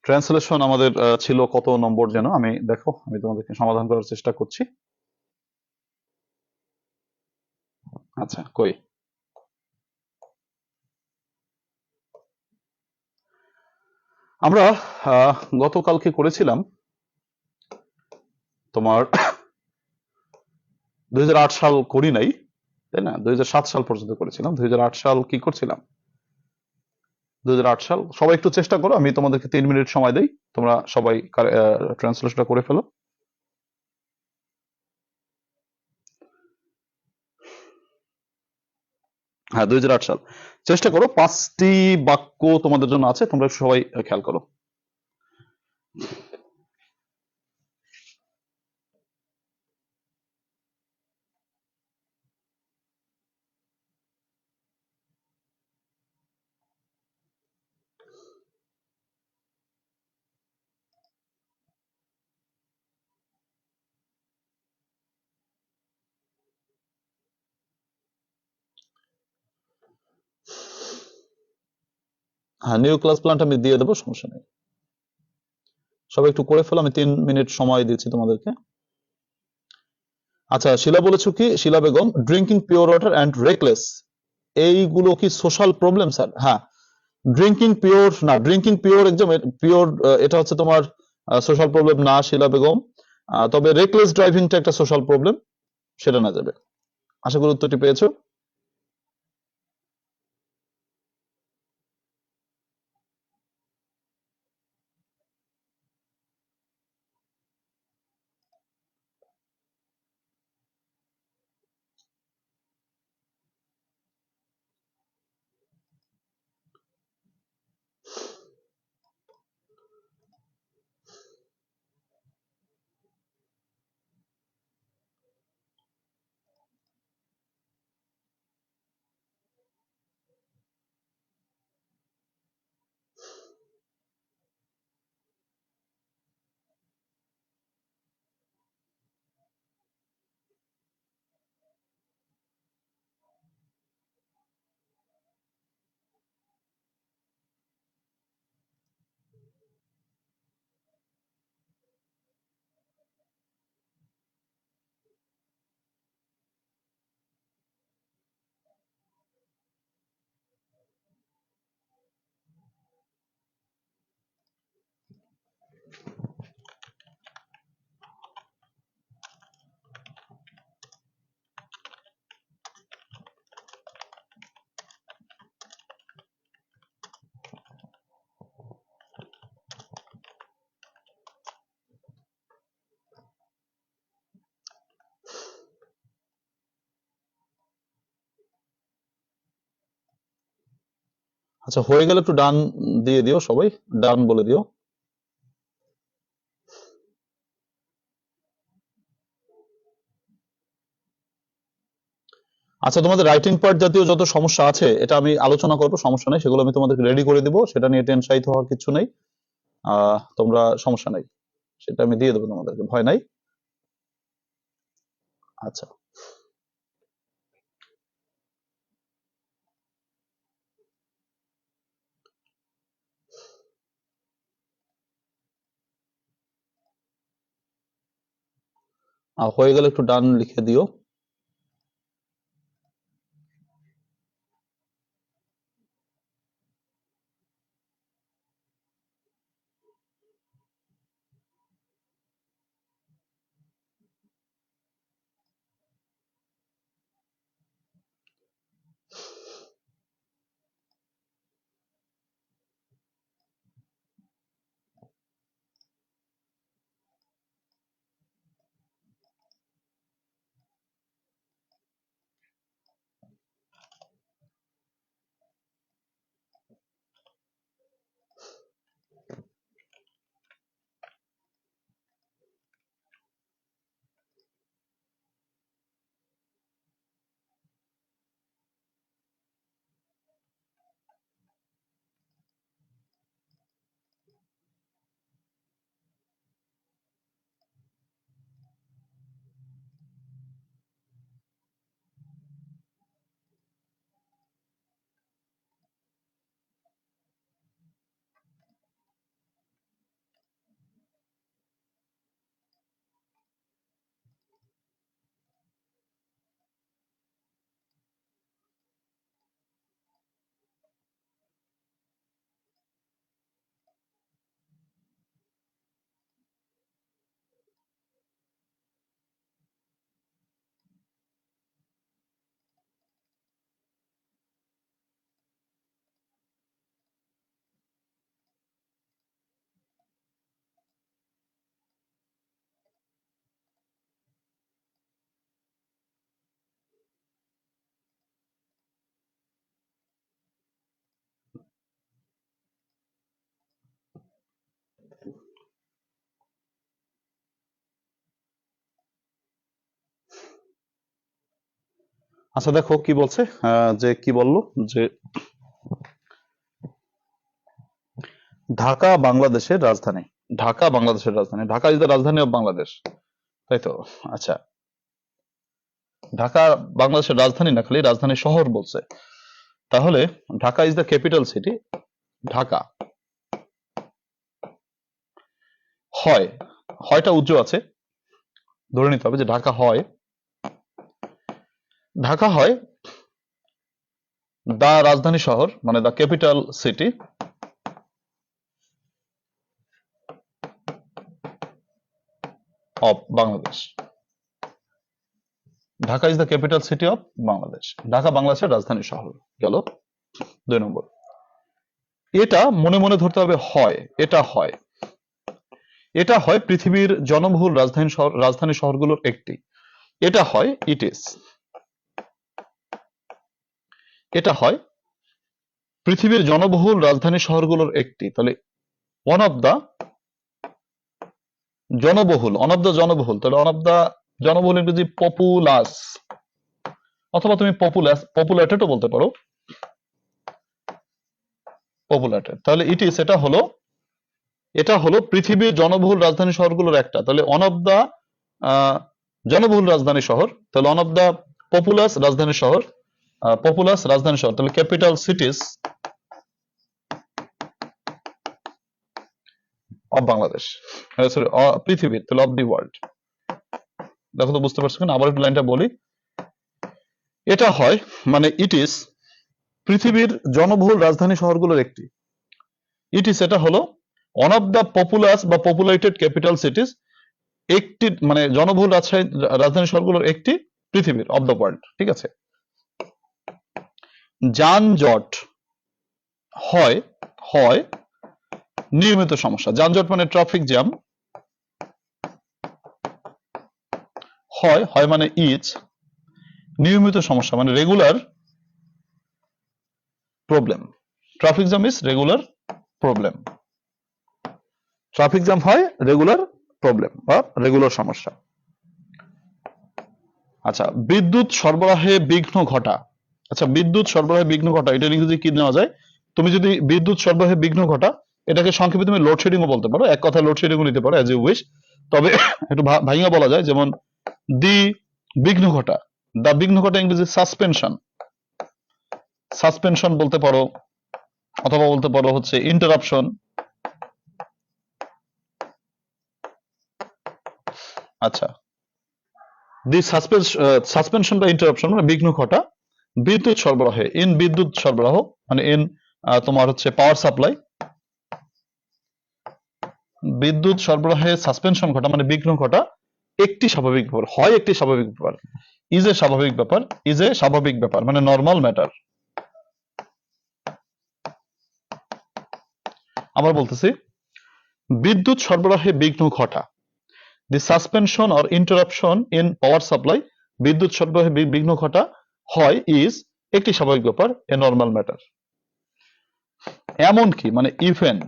ট্রান্সলেশন আমাদের ছিল কত নম্বর যেন, আমি দেখো আমি তোমাদেরকে সমাধান করার চেষ্টা করছি। আচ্ছা, কই, আমরা গতকালকে করেছিলাম তোমার 2008 সাল করি নাই, তাই না? 2007 সাল পর্যন্ত করেছিলাম। 2008 সাল কি করছিলাম, 2008 সাল। সবাই একটু চেষ্টা করো, আমি তোমাদেরকে 3 মিনিট সময় দেই, তোমরা সবাই ট্রান্সলেশনটা করে ফেলো। হ্যাঁ, 2008 সাল। চেষ্টা করো, 5টি বাক্য তোমাদের জন্য আছে, তোমরা সবাই খেয়াল করো। হ্যাঁ, নিউ ক্লাস প্ল্যানটা আমি দিয়ে দেবো, সমস্যা নেই। সবাই একটু করে ফেলো, আমি 3 মিনিট সময় দিচ্ছি তোমাদেরকে। আচ্ছা, শিলা বলেছো কি, Shila Begum, drinking pure water and reckless, এইগুলো কি সোশ্যাল প্রবলেম স্যার? হ্যাঁ, ড্রিঙ্কিং পিওর না, ড্রিঙ্কিং পিওর একদম পিওর, এটা হচ্ছে তোমার সোশ্যাল প্রবলেম না শিলা বেগম। তবে রেকলেস ড্রাইভিংটা একটা সোশ্যাল প্রবলেম, সেটা না যাবে। আশা করি উত্তরটি পেয়েছো। আচ্ছা, হয়ে গেলে একটু ডান দিয়ে দিও, সবাই ডান বলে দিও। আচ্ছা, তোমাদের রাইটিং পার্ট জাতীয় যত সমস্যা আছে এটা আমি আলোচনা করবো, সমস্যা নেই, সেগুলো আমি তোমাদেরকে রেডি করে দিব, সেটা নিয়ে টেনশাইত হওয়ার কিছু নেই। তোমরা সমস্যা নাই, সেটা আমি দিয়ে দেবো তোমাদেরকে, ভয় নাই। আচ্ছা, হয়ে গেলে একটু ডান লিখে দিও। আচ্ছা, দেখো কি বলছে, যে কি বললো, যে ঢাকা বাংলাদেশের রাজধানী। ঢাকা বাংলাদেশের রাজধানী, ঢাকা ইজ দ্য রাজধানী অফ বাংলাদেশ, তাই তো? আচ্ছা, ঢাকা বাংলাদেশের রাজধানী না, খালি রাজধানী শহর বলছে। তাহলে Dhaka is the capital city. Dhaka হয়, হয়টা উজ্জ্ব আছে, ধরে নিতে হবে যে ঢাকা হয়, ঢাকা হয় দা রাজধানী শহর, মানে the capital city of Bangladesh. Dhaka is the capital city of Bangladesh, Dhaka বাংলাদেশের রাজধানী শহর গেল। 2 নম্বর, এটা মনে মনে ধরতে হবে হয়, এটা হয়, এটা হয় পৃথিবীর জনবহুল রাজধানী শহরগুলোর একটি। এটা হয় ইট ইজ, এটা হয় পৃথিবীর জনবহুল রাজধানী শহরগুলোর একটি। তাহলে ওয়ান অফ দা জনবহুল, অন অফ দা জনবহুল, তাহলে অন অফ দা জনবহুল ইংরেজি পপুলাস, অথবা তুমি পপুলেটেডও বলতে পারো, পপুলেটেড। তাহলে ইট ইজ, এটা হলো পৃথিবীর জনবহুল রাজধানী শহরগুলোর একটা। তাহলে অন অফ দা জনবহুল রাজধানী শহর, তাহলে অন অফ দা পপুলাস রাজধানী শহর, পপুলাস রাজধানী শহর, তাহলে ক্যাপিটাল সিটিজ অফ বাংলাদেশ, সরি পৃথিবীর, তাহলে অফ দি ওয়ার্ল্ড। দেখো তো বুঝতে পারছো কিনা, আবার একটু লাইনটা বলি। এটা হয় মানে ইট ইজ পৃথিবীর জনবহুল রাজধানী শহরগুলোর একটি। ইট ইজ, এটা হলো ওয়ান অফ দা পপুলাস বা পপুলেটেড ক্যাপিটাল সিটিজ, একটি মানে জনবহুল রাজধানী শহরগুলোর একটি পৃথিবীর, অফ দ্য ওয়ার্ল্ড, ঠিক আছে। যানজট হয়, হয় নিয়মিত সমস্যা, যানজট মানে ট্রাফিক জ্যাম, হয়, হয় মানে ইজ নিয়মিত সমস্যা মানে regular problem, traffic jam is regular problem. Traffic jam হয় রেগুলার প্রবলেম বা রেগুলার সমস্যা। আচ্ছা, বিদ্যুৎ সরবরাহে বিঘ্ন ঘটা। আচ্ছা, বিদ্যুৎ সরবরাহে বিঘ্ন ঘটা, এটা ইংরেজি কি নেওয়া যায়? তুমি যদি বিদ্যুৎ সরবরাহে বিঘ্ন ঘটা, এটাকে সংক্ষেপে তুমি লোডশেডিংও বলতে পারো, এক কথায় লোডশেডিংও নিতে পারো, অ্যাজ ইউ উইশ। তবে একটু ভাঙিয়া বলা যায়, যেমন দি বিঘ্ন ঘটা, দা বিঘ্ন ঘটা ইংরেজি সাসপেনশন, সাসপেনশন বলতে পারো, অথবা বলতে পারো হচ্ছে ইন্টারাপশন। আচ্ছা, দি সাসপেনশন বা ইন্টারাপশন মানে বিঘ্ন ঘটা বিদ্যুৎ সরবরাহে, ইন বিদ্যুৎ সরবরাহ মানে ইন তোমার হচ্ছে পাওয়ার সাপ্লাই, বিদ্যুৎ সরবরাহে সাসপেনশন ঘটা মানে বিঘ্ন ঘটা একটি স্বাভাবিক ব্যাপার, হয় একটি স্বাভাবিক ব্যাপার, ইজ এ স্বাভাবিক ব্যাপার, ইজ এ স্বাভাবিক ব্যাপার মানে নর্মাল ম্যাটার। আবার বলতেছি, বিদ্যুৎ সরবরাহে বিঘ্ন ঘটা, the suspension or interruption in power supply, বিদ্যুৎ সরবরাহে বিঘ্ন ঘটা হয় ইজ একটি স্বাভাবিক ব্যাপার, এ নর্মাল ম্যাটার। এমনকি মানে ইভেন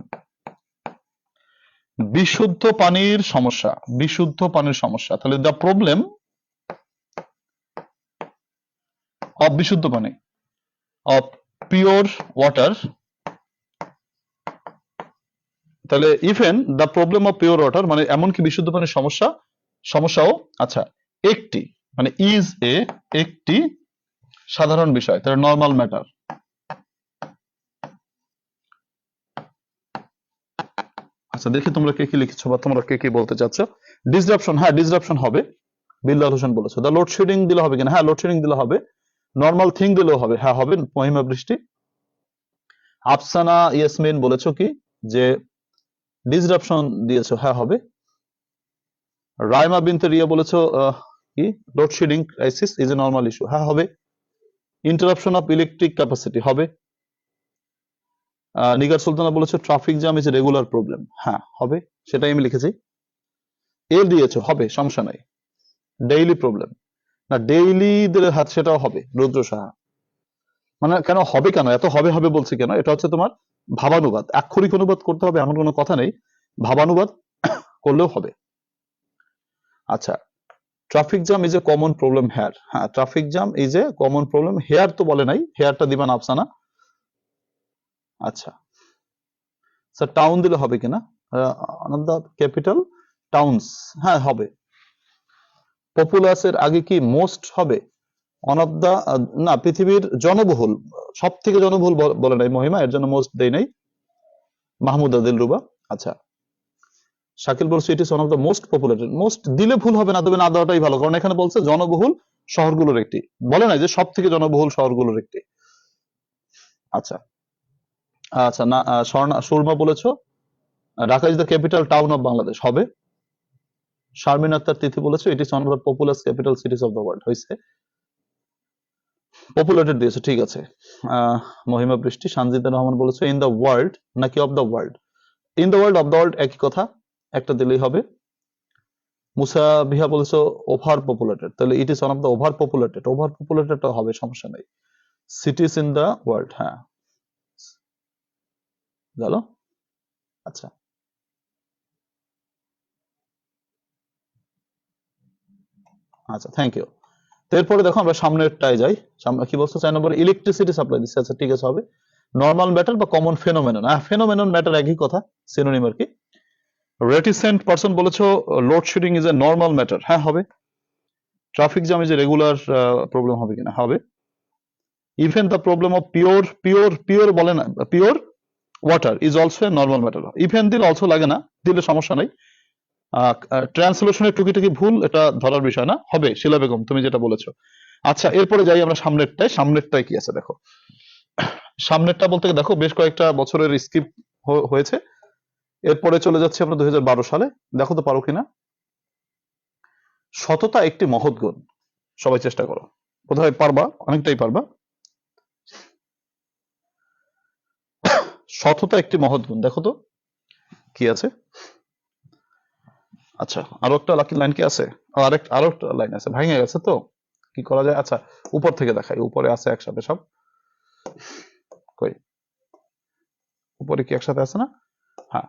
বিশুদ্ধ পানির সমস্যা, বিশুদ্ধ পানির সমস্যা, তাহলে দ্য প্রবলেম অফ বিশুদ্ধ পানি, অফ পিওর ওয়াটার, তাহলে even the problem of pure water মানে এমনকি বিশুদ্ধ পানির সমস্যা, সমস্যাও আচ্ছা একটি মানে ইজ এ একটি সাধারণ বিষয়, তাহলে নর্মাল ম্যাটার। আচ্ছা, দেখি তোমরা কে কি লিখেছো বা তোমরা কে কি বলতে চাচ্ছ। ডিসরাপশন, হ্যাঁ ডিসরাপশন হবে, বিল্লাল হোসেন বলেছো। দা লোডশেডিং দিলে হবে কিনা, হ্যাঁ লোডশেডিং দিলে হবে। নর্মাল থিং দিলেও হবে, হ্যাঁ হবে। মহিমা বৃষ্টি। আফসানা ইয়াসমিন বলেছো কি যে ডিসরাপশন দিয়েছো, হ্যাঁ হবে। রাইমা বিনতে রিয়া বলেছো কি load shedding crisis is a normal issue, হ্যাঁ হবে। ইন্টারাপশন অফ ইলেকট্রিক ক্যাপাসিটি হবে। নিগার সুলতানা বলেছো traffic jam is a regular problem, হ্যাঁ হবে, সেটাই আমি লিখেছি। এল দিয়েছো, হবে, সমস্যা নাই। ডেইলি প্রবলেম, না ডেইলি দিলে হাত সেটাও হবে। রুদ্র সাহা, মানে কেন হবে, কেন এত হবে হবে বলছে কেন, এটা হচ্ছে তোমার ভাবানুবাদ, আক্ষরিক অনুবাদ করতে হবে এমন কোনো কথা নেই, ভাবানুবাদ করলেও হবে। আচ্ছা, traffic jam is a common problem here, হ্যাঁ traffic jam is a common problem here তো বলে নাই, হেয়ারটা দিবেন আফসানা। আচ্ছা স্যার, টাউন দিলে হবে কিনা, দ্য ক্যাপিটাল টাউনস, হ্যাঁ হবে। পপুলাসের আগে কি মোস্ট হবে, ওয়ান অফ দা, না পৃথিবীর জনবহুল, সব থেকে জনবহুল বলে নাই মহিমা, এর জন্য মোস্ট দেই নাই। মাহমুদ আদিল রুবা। আচ্ছা, শাকিল বলছে it is one of the most populated, most দিলে ভুল হবে না, তবে না দেওয়াটাই ভালো, কারণ এখানে বলছে জনবহুল শহরগুলোর একটি, বলে নাই যে সব থেকে জনবহুল শহরগুলোর একটি। আচ্ছা আচ্ছা, না সুরমা বলেছো Dhaka is the capital town of Bangladesh, হবে। শারমিন আক্তার তিথি বলেছো it is one of the populous capital সিটিজ of the world, হয়েছে, পপুলেটেড দিয়েছো, ঠিক আছে। মহিমা বৃষ্টি। সানজিদা রহমান বলেছো ইন দ্য ওয়ার্ল্ড নাকি of the world, in the world, of the world একই কথা, একটা দিলেই হবে। মুসা বিহা বলেছো ওভার পপুলেটেড, তাহলে it is one of the over populated, over populated হবে, সমস্যা নেই। সিটিজ ইন দ্য ওয়ার্ল্ড, হ্যাঁ গেল। আচ্ছা আচ্ছা, থ্যাংক ইউ। এরপরে দেখো আমরা সামনেরটায় যাই, কি বলছো 4 নম্বরে ইলেকট্রিসিটি সাপ্লাই দিচ্ছে, আচ্ছা ঠিক আছে হবে। নর্মাল ম্যাটার বা কমন ফেনোমেনন, ফেনোমেনন ম্যাটার একই কথা, সিনোনিম আর কি। রেটিসেন্ট পারসন বলেছো load shedding is a normal matter, হ্যাঁ হবে। Traffic jam is a regular problem, হবে কিনা, হবে। Even the problem of pure pure pure বলে না, pure water is also a normal matter, even দিলে অলসো লাগে না, দিলে সমস্যা নাই। ট্রান্সলেশনের টুকিটাকি ভুল, এটা ধরার বিষয় না, হবে। শিলা বেগম তুমি যেটা বলেছো। আচ্ছা এরপরে যাই আমরা সামনেরটায়, সামনেরটায় কি আছে দেখো। সামনেরটা বলতে দেখো বেশ কয়েকটা বছরের স্কিপ হয়েছে, এরপরে চলে যাচ্ছে আমরা 2012 সালে, দেখো তো পারো কিনা। সততা একটি মহৎ গুণ, সবাই চেষ্টা করো, কোথায় পারবা, অনেকটাই পারবা। সততা একটি মহৎ গুণ, দেখো তো কি আছে। আচ্ছা আরো একটা লাইন কি আছে, আরো একটা লাইন আছে, ভেঙে গেছে তো কি করা যায়। আচ্ছা উপর থেকে দেখাই, উপরে আছে একসাথে সব, কই উপরে কি একসাথে আছে না? হ্যাঁ,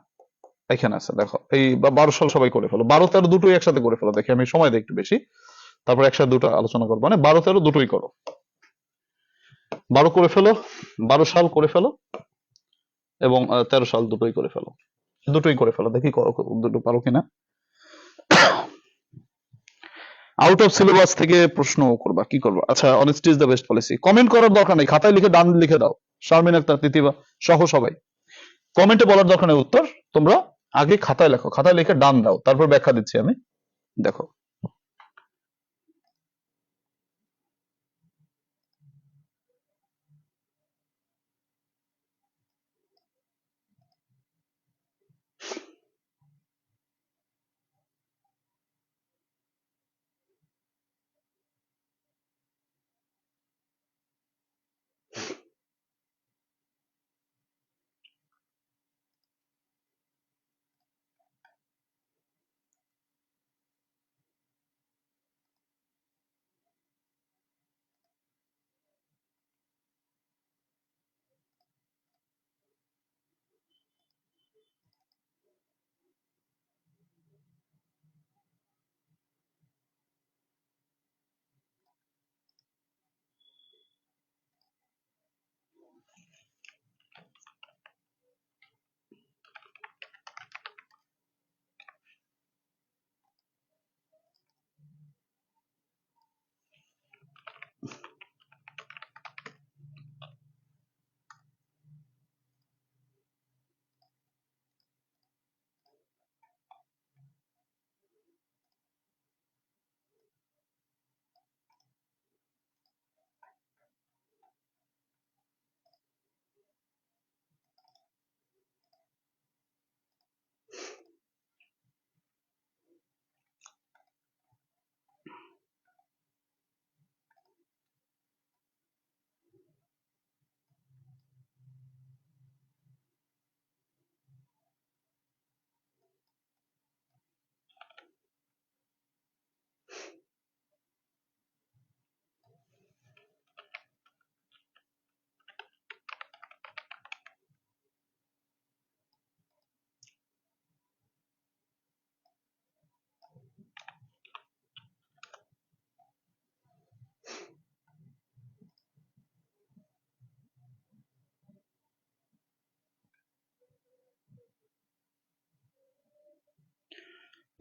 এখানে আছে, দেখো এই 12 সাল সবাই করে ফেলো, 12 13 দুটোই একসাথে করে ফেলো, দেখি আমি সময় দিই একটু বেশি, তারপর একসাথে দুটো আলোচনা করবো, মানে 12 13 দুটোই করো, 12 করে ফেলো, 12 সাল করে ফেলো, এবং 13 সাল দুটোই করে ফেলো, দুটোই করে ফেলো, দেখি দুটো পারো কিনা। আউট অফ সিলেবাস থেকে প্রশ্ন করবা, কি করবা? আচ্ছা, honesty is the best policy. Comment করার দরকার নেই, খাতায় লিখে ডান লিখে দাও, শারমিন আক্তার, তিতিবা সহ সবাই কমেন্টে বলার দরকার নেই উত্তর, তোমরা আগে খাতায় লেখো, খাতায় লিখে ডান দাও, তারপর ব্যাখ্যা দিচ্ছি আমি, দেখো।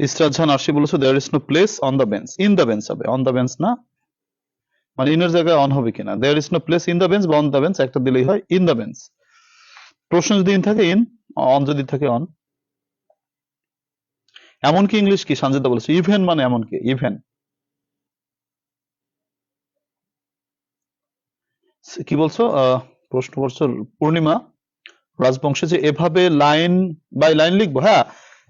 ইসরাত জাহান আরশি বলেছে there is no place on the bench, in the bench হবে, অন দ্য বেঞ্চ না, মানে ইনের জায়গায় অন হবে কিনা, there is no place in the bench বা অন দ্য বেঞ্চ, একটা দিলেই হয়, ইন দ্য বেঞ্চ। প্রশ্ন যদি ইন থাকে ইন, অন যদি থাকে অন। এমনকি ইংলিশ কি সঞ্জিতা বলেছে, ইভেন মানে এমনকি, ইভেন। কি বলছো? প্রশ্ন করছো পূর্ণিমা রাজবংশে যে এভাবে লাইন বাই লাইন লিখবো, হ্যাঁ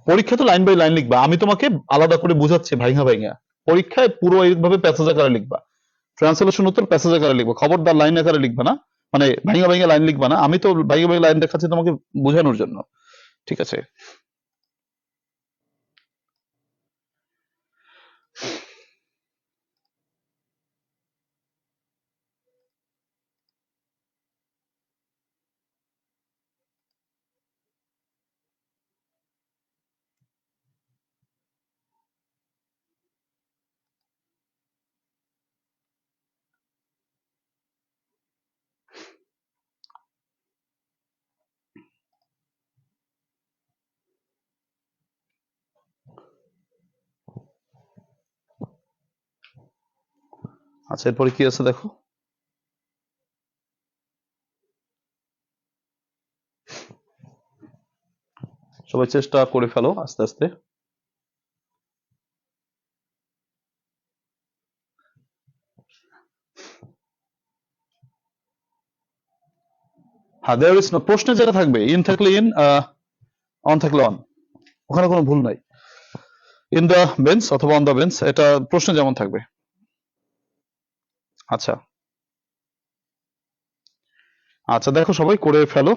পরীক্ষা তো লাইন বাই লাইন লিখবা, আমি তোমাকে আলাদা করে বুঝাচ্ছি ভাইঙা ভাইঙা, পরীক্ষায় পুরো এইভাবে প্যাসেজ আকারে লিখবা, ট্রান্সলেশন উত্তর প্যাসেজ আকারে লিখবো, খবরদার লাইন আকারে লিখবা না, মানে ভাইঙা ভাইঙা লাইন লিখবা না, আমি তো ভাইঙা ভাইঙা লাইন দেখাচ্ছি তোমাকে বোঝানোর জন্য, ঠিক আছে? আচ্ছা, এরপরে কি আছে দেখো, সবাই চেষ্টা করে ফেলো আস্তে আস্তে। হ্যাঁ, দেয়ার ইজ নো, প্রশ্নে যেটা থাকবে ইন থাকলে ইন, অন থাকলে অন, ওখানে কোনো ভুল নাই, ইন দ্য বেঞ্চ অথবা অন দ্য বেঞ্চ, এটা প্রশ্নে যেমন থাকবে। আচ্ছা, আচ্ছা দেখো সবাই করে ফেলো।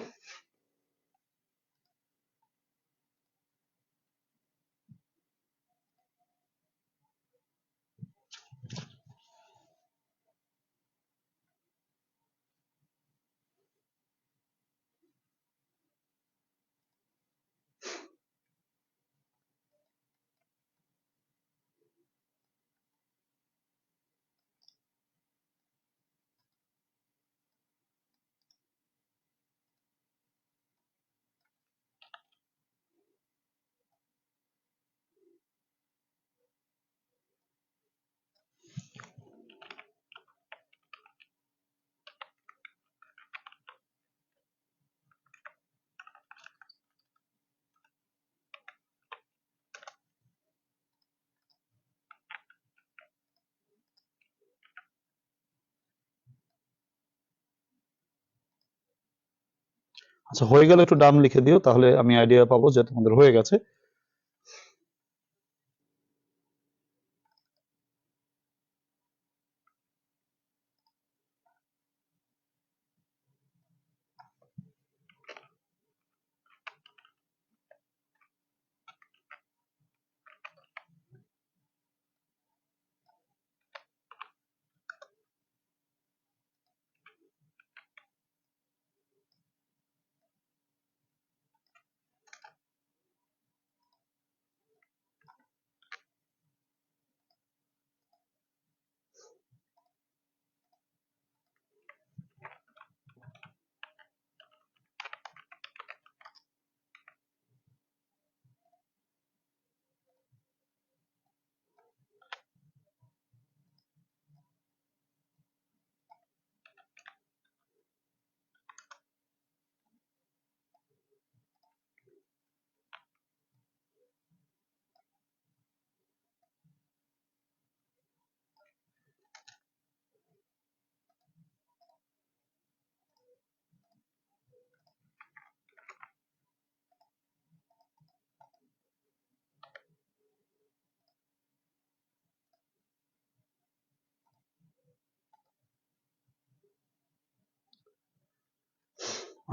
আচ্ছা, হয়ে গেলে একটু ডান লিখে দিও, তাহলে আমি আইডিয়া পাবো যে তোমাদের হয়ে গেছে।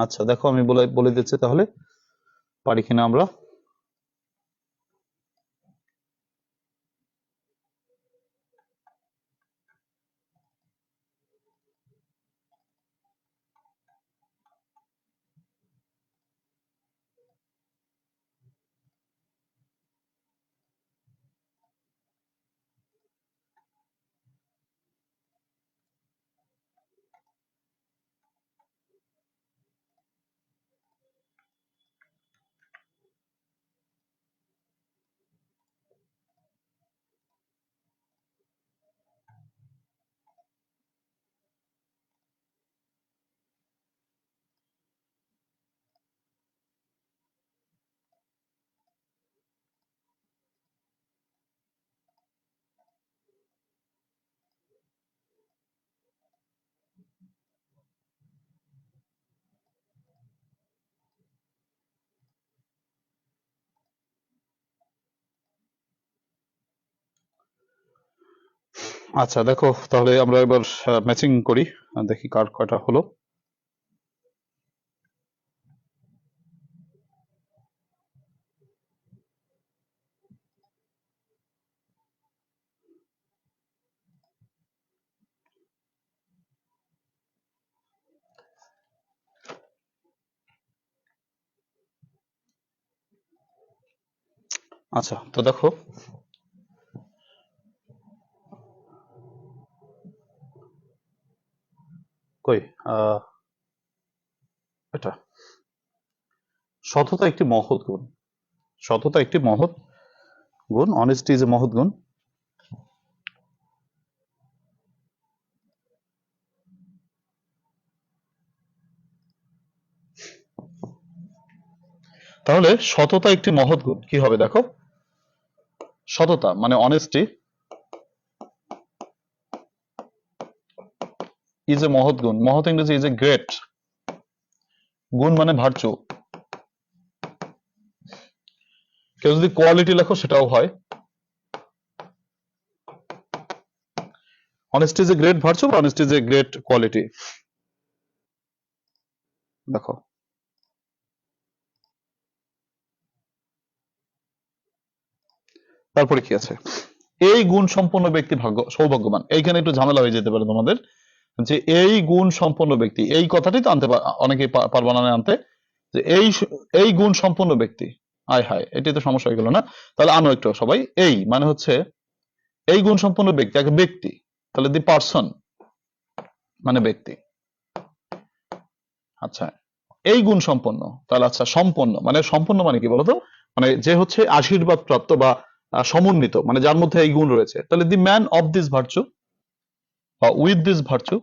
আচ্ছা দেখো, আমি বলে বলে দিচ্ছি তাহলে, পারি কিনা আমরা। আচ্ছা দেখো, তাহলে আমরা এবার ম্যাচিং করি, দেখি কার কয়টা হলো। আচ্ছা, তো দেখো, কই এটা, সততা একটি মহৎ গুণ। সততা একটি মহৎ গুণ, অনেস্টি ইজ এ মহৎ গুণ। তাহলে সততা একটি মহৎ গুণ কি হবে দেখো, সততা মানে অনেস্টি ইজ এ মহৎ গুণ, মহৎ ইংরেজি ইজ এ গ্রেট, গুণ মানে ভার্চু, কেউ যদি কোয়ালিটি লেখো সেটাও হয়। Honesty is a great virtue, honesty is a great quality. দেখো, তারপরে কি আছে, এই গুণ সম্পন্ন ব্যক্তি সৌভাগ্যবান। এইখানে একটু ঝামেলা হয়ে যেতে পারে তোমাদের, যে এই গুণ সম্পন্ন ব্যক্তি, এই কথাটাই তো আনতে অনেকেই পারবা না আনতে, যে এই গুণ সম্পন্ন ব্যক্তি, আয় হায় এটাই তো সমস্যা হয়ে গেল না। তাহলে আনো একটু সবাই, এই মানে হচ্ছে এই গুণ সম্পন্ন ব্যক্তি, এক ব্যক্তি, তাহলে দি পার্সন মানে ব্যক্তি। আচ্ছা, এই গুণ সম্পন্ন, তাহলে আচ্ছা সম্পন্ন মানে, সম্পন্ন মানে কি বলতো, মানে যে হচ্ছে আশীর্বাদ প্রাপ্ত বা সমন্বিত, মানে যার মধ্যে এই গুণ রয়েছে, তাহলে the man of this virtue বা উইথ দিস ভার্চু।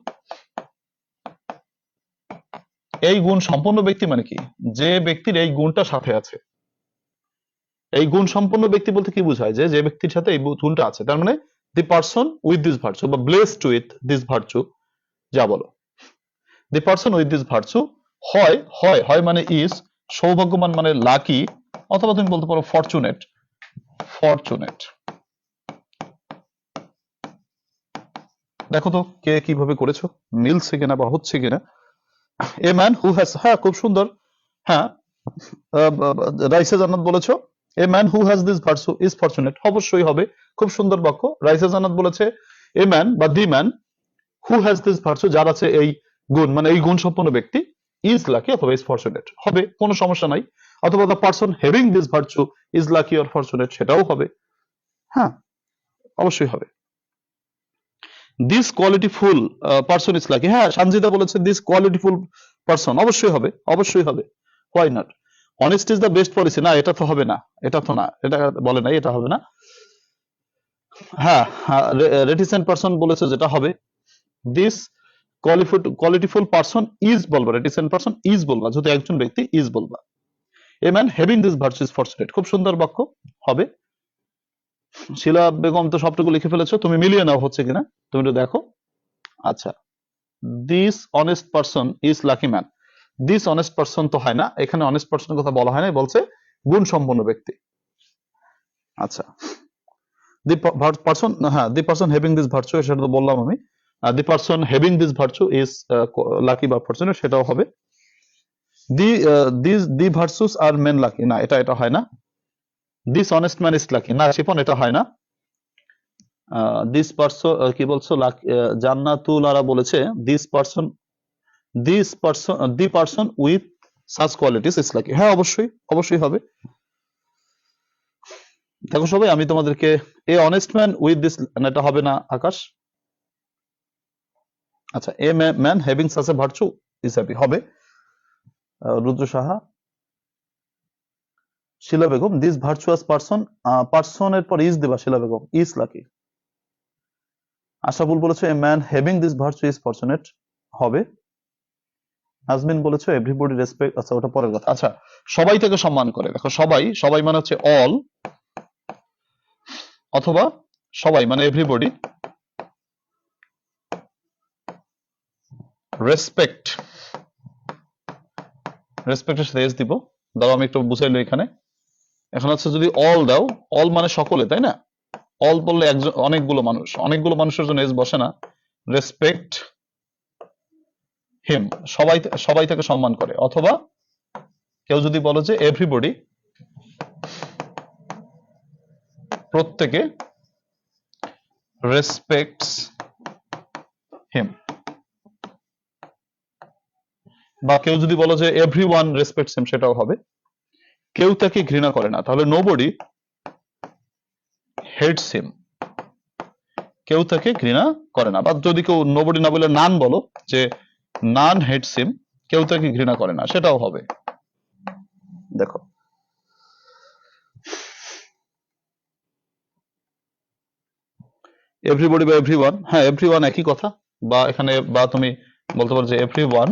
এই গুণ সম্পন্ন ব্যক্তি মানে কি, যে ব্যক্তির এই গুণটা সাথে আছে। এই গুণ সম্পন্ন ব্যক্তি বলতে কি বোঝায়, যে যে ব্যক্তির সাথে এই গুণটা আছে, তার মানে the person with this virtue বা ব্লেসড উইথ দিস ভার্চু, যা বলো, the person with this virtue হয় হয় হয় মানে ইজ, সৌভাগ্যবান মানে লাকি, অথবা তুমি বলতে পারো ফরচুনেট। ফরচুনেট। দেখো তো কে কিভাবে করেছো, মিলছে কিনা বা হচ্ছে কিনা। এ ম্যান হু হ্যাজ, হ্যাঁ খুব সুন্দর। হ্যাঁ, রাইসা জান্নাত বলেছো a man who has this virtue is fortunate, অবশ্যই হবে, খুব সুন্দর বাক্য। রাইসা জান্নাত বলেছে এ ম্যান বা the man who has this virtue, যার আছে এই গুণ, মানে এই গুণ সম্পন্ন ব্যক্তি, ইজ লাকি অথবা ইজ ফরচুনেট, হবে, কোনো সমস্যা নাই। অথবা the person having this virtue is lucky or fortunate, সেটাও হবে। হ্যাঁ, অবশ্যই হবে। This qualityful person is lucky, হ্যাঁ সানজিদা বলেছে দিস কোয়ালিটিফুল পারসন, অবশ্যই হবে, অবশ্যই হবে, why not. Honest is the best policy, না এটা তো হবে না, এটা তো না, এটা বলে নাই, এটা হবে না। হ্যাঁ, রেটিসেন্ট পারসন বলেছে, যেটা হবে দিস কোয়ালিটিফুল পারসন ইজ বলবা, রেটিসেন্ট পারসন ইজ বলবা, যদি একজন ব্যক্তি ইজ বলবা। এ man having this virtue is fortunate, খুব সুন্দর বাক্য, হবে। শিলা বেগম তো সবটুকু লিখে ফেলেছো, তুমি মিলিয়ে নাও হচ্ছে কিনা, তুমি একটু দেখো। আচ্ছা, this honest person is lucky man, this honest person তো হয় না, এখানে অনেস্ট পারসনের কথা বলা হয় না, বলছে গুণ সম্পন্ন ব্যক্তি। আচ্ছা, দি পারসন, হ্যাঁ the person having this virtue, সেটা তো বললাম আমি। The person having this virtue is lucky বা ফরচুনেট, সেটাও হবে। The virtues are men lucky, না এটা এটা হয় না। This honest man is lucky, না শিপন এটা হয় না। দিস পারসন কি বলছো, জান্নাতুল আরা বলেছে the person with such qualities is lucky, হ্যাঁ অবশ্যই, অবশ্যই হবে। দেখো সবাই, আমি তোমাদেরকে a honest man with this, এটা হবে না আকাশ। আচ্ছা, a man having such a virtue is happy, হবে। Rudra Saha, Shila Begum this virtuous person, পারসনের পর is Deba, Shila Begum is lucky. Ashabul বলেছে a man having this virtue is fortunate, হবে। নাজমিন বলেছে এভরিবডি রেসপেক্ট, আচ্ছা ওটা পরের কথা। আচ্ছা, সবাই থেকে সম্মান করে, দেখো সবাই, সবাই মানে হচ্ছে অল, অথবা সবাই মানে এভরিবডি রেসপেক্ট, রেসপেক্টের সাথে এস দিব। দাও আমি একটু বুঝাইলো এখানে। এখন হচ্ছে যদি অল দাও, অল মানে সকলে, তাই না? অল বললে একজন, অনেকগুলো মানুষ, অনেকগুলো মানুষের জন্য এস বসে না। রেসপেক্ট হিম, সবাই, সবাই তাকে সম্মান করে। অথবা কেউ যদি বলো যে এভরিবডি, প্রত্যেকে রেসপেক্টস হিম, বা কেউ যদি বলো যে এভরিওয়ান রেসপেক্টস হিম, সেটাও হবে। কেউ তাকে ঘৃণা করে না, তাহলে নোবডি হেটস হিম, কেউ তাকে ঘৃণা করে না। বা যদি কেউ নোবডি না বলে নান বলো, যে নান হেটস হিম, কেউ তাকে ঘৃণা করে না, সেটাও হবে। দেখো এভরিবডি বা এভরিওয়ান, হ্যাঁ এভরিওয়ান একই কথা, বা এখানে বা তুমি বলতে পারো যে এভরিওয়ান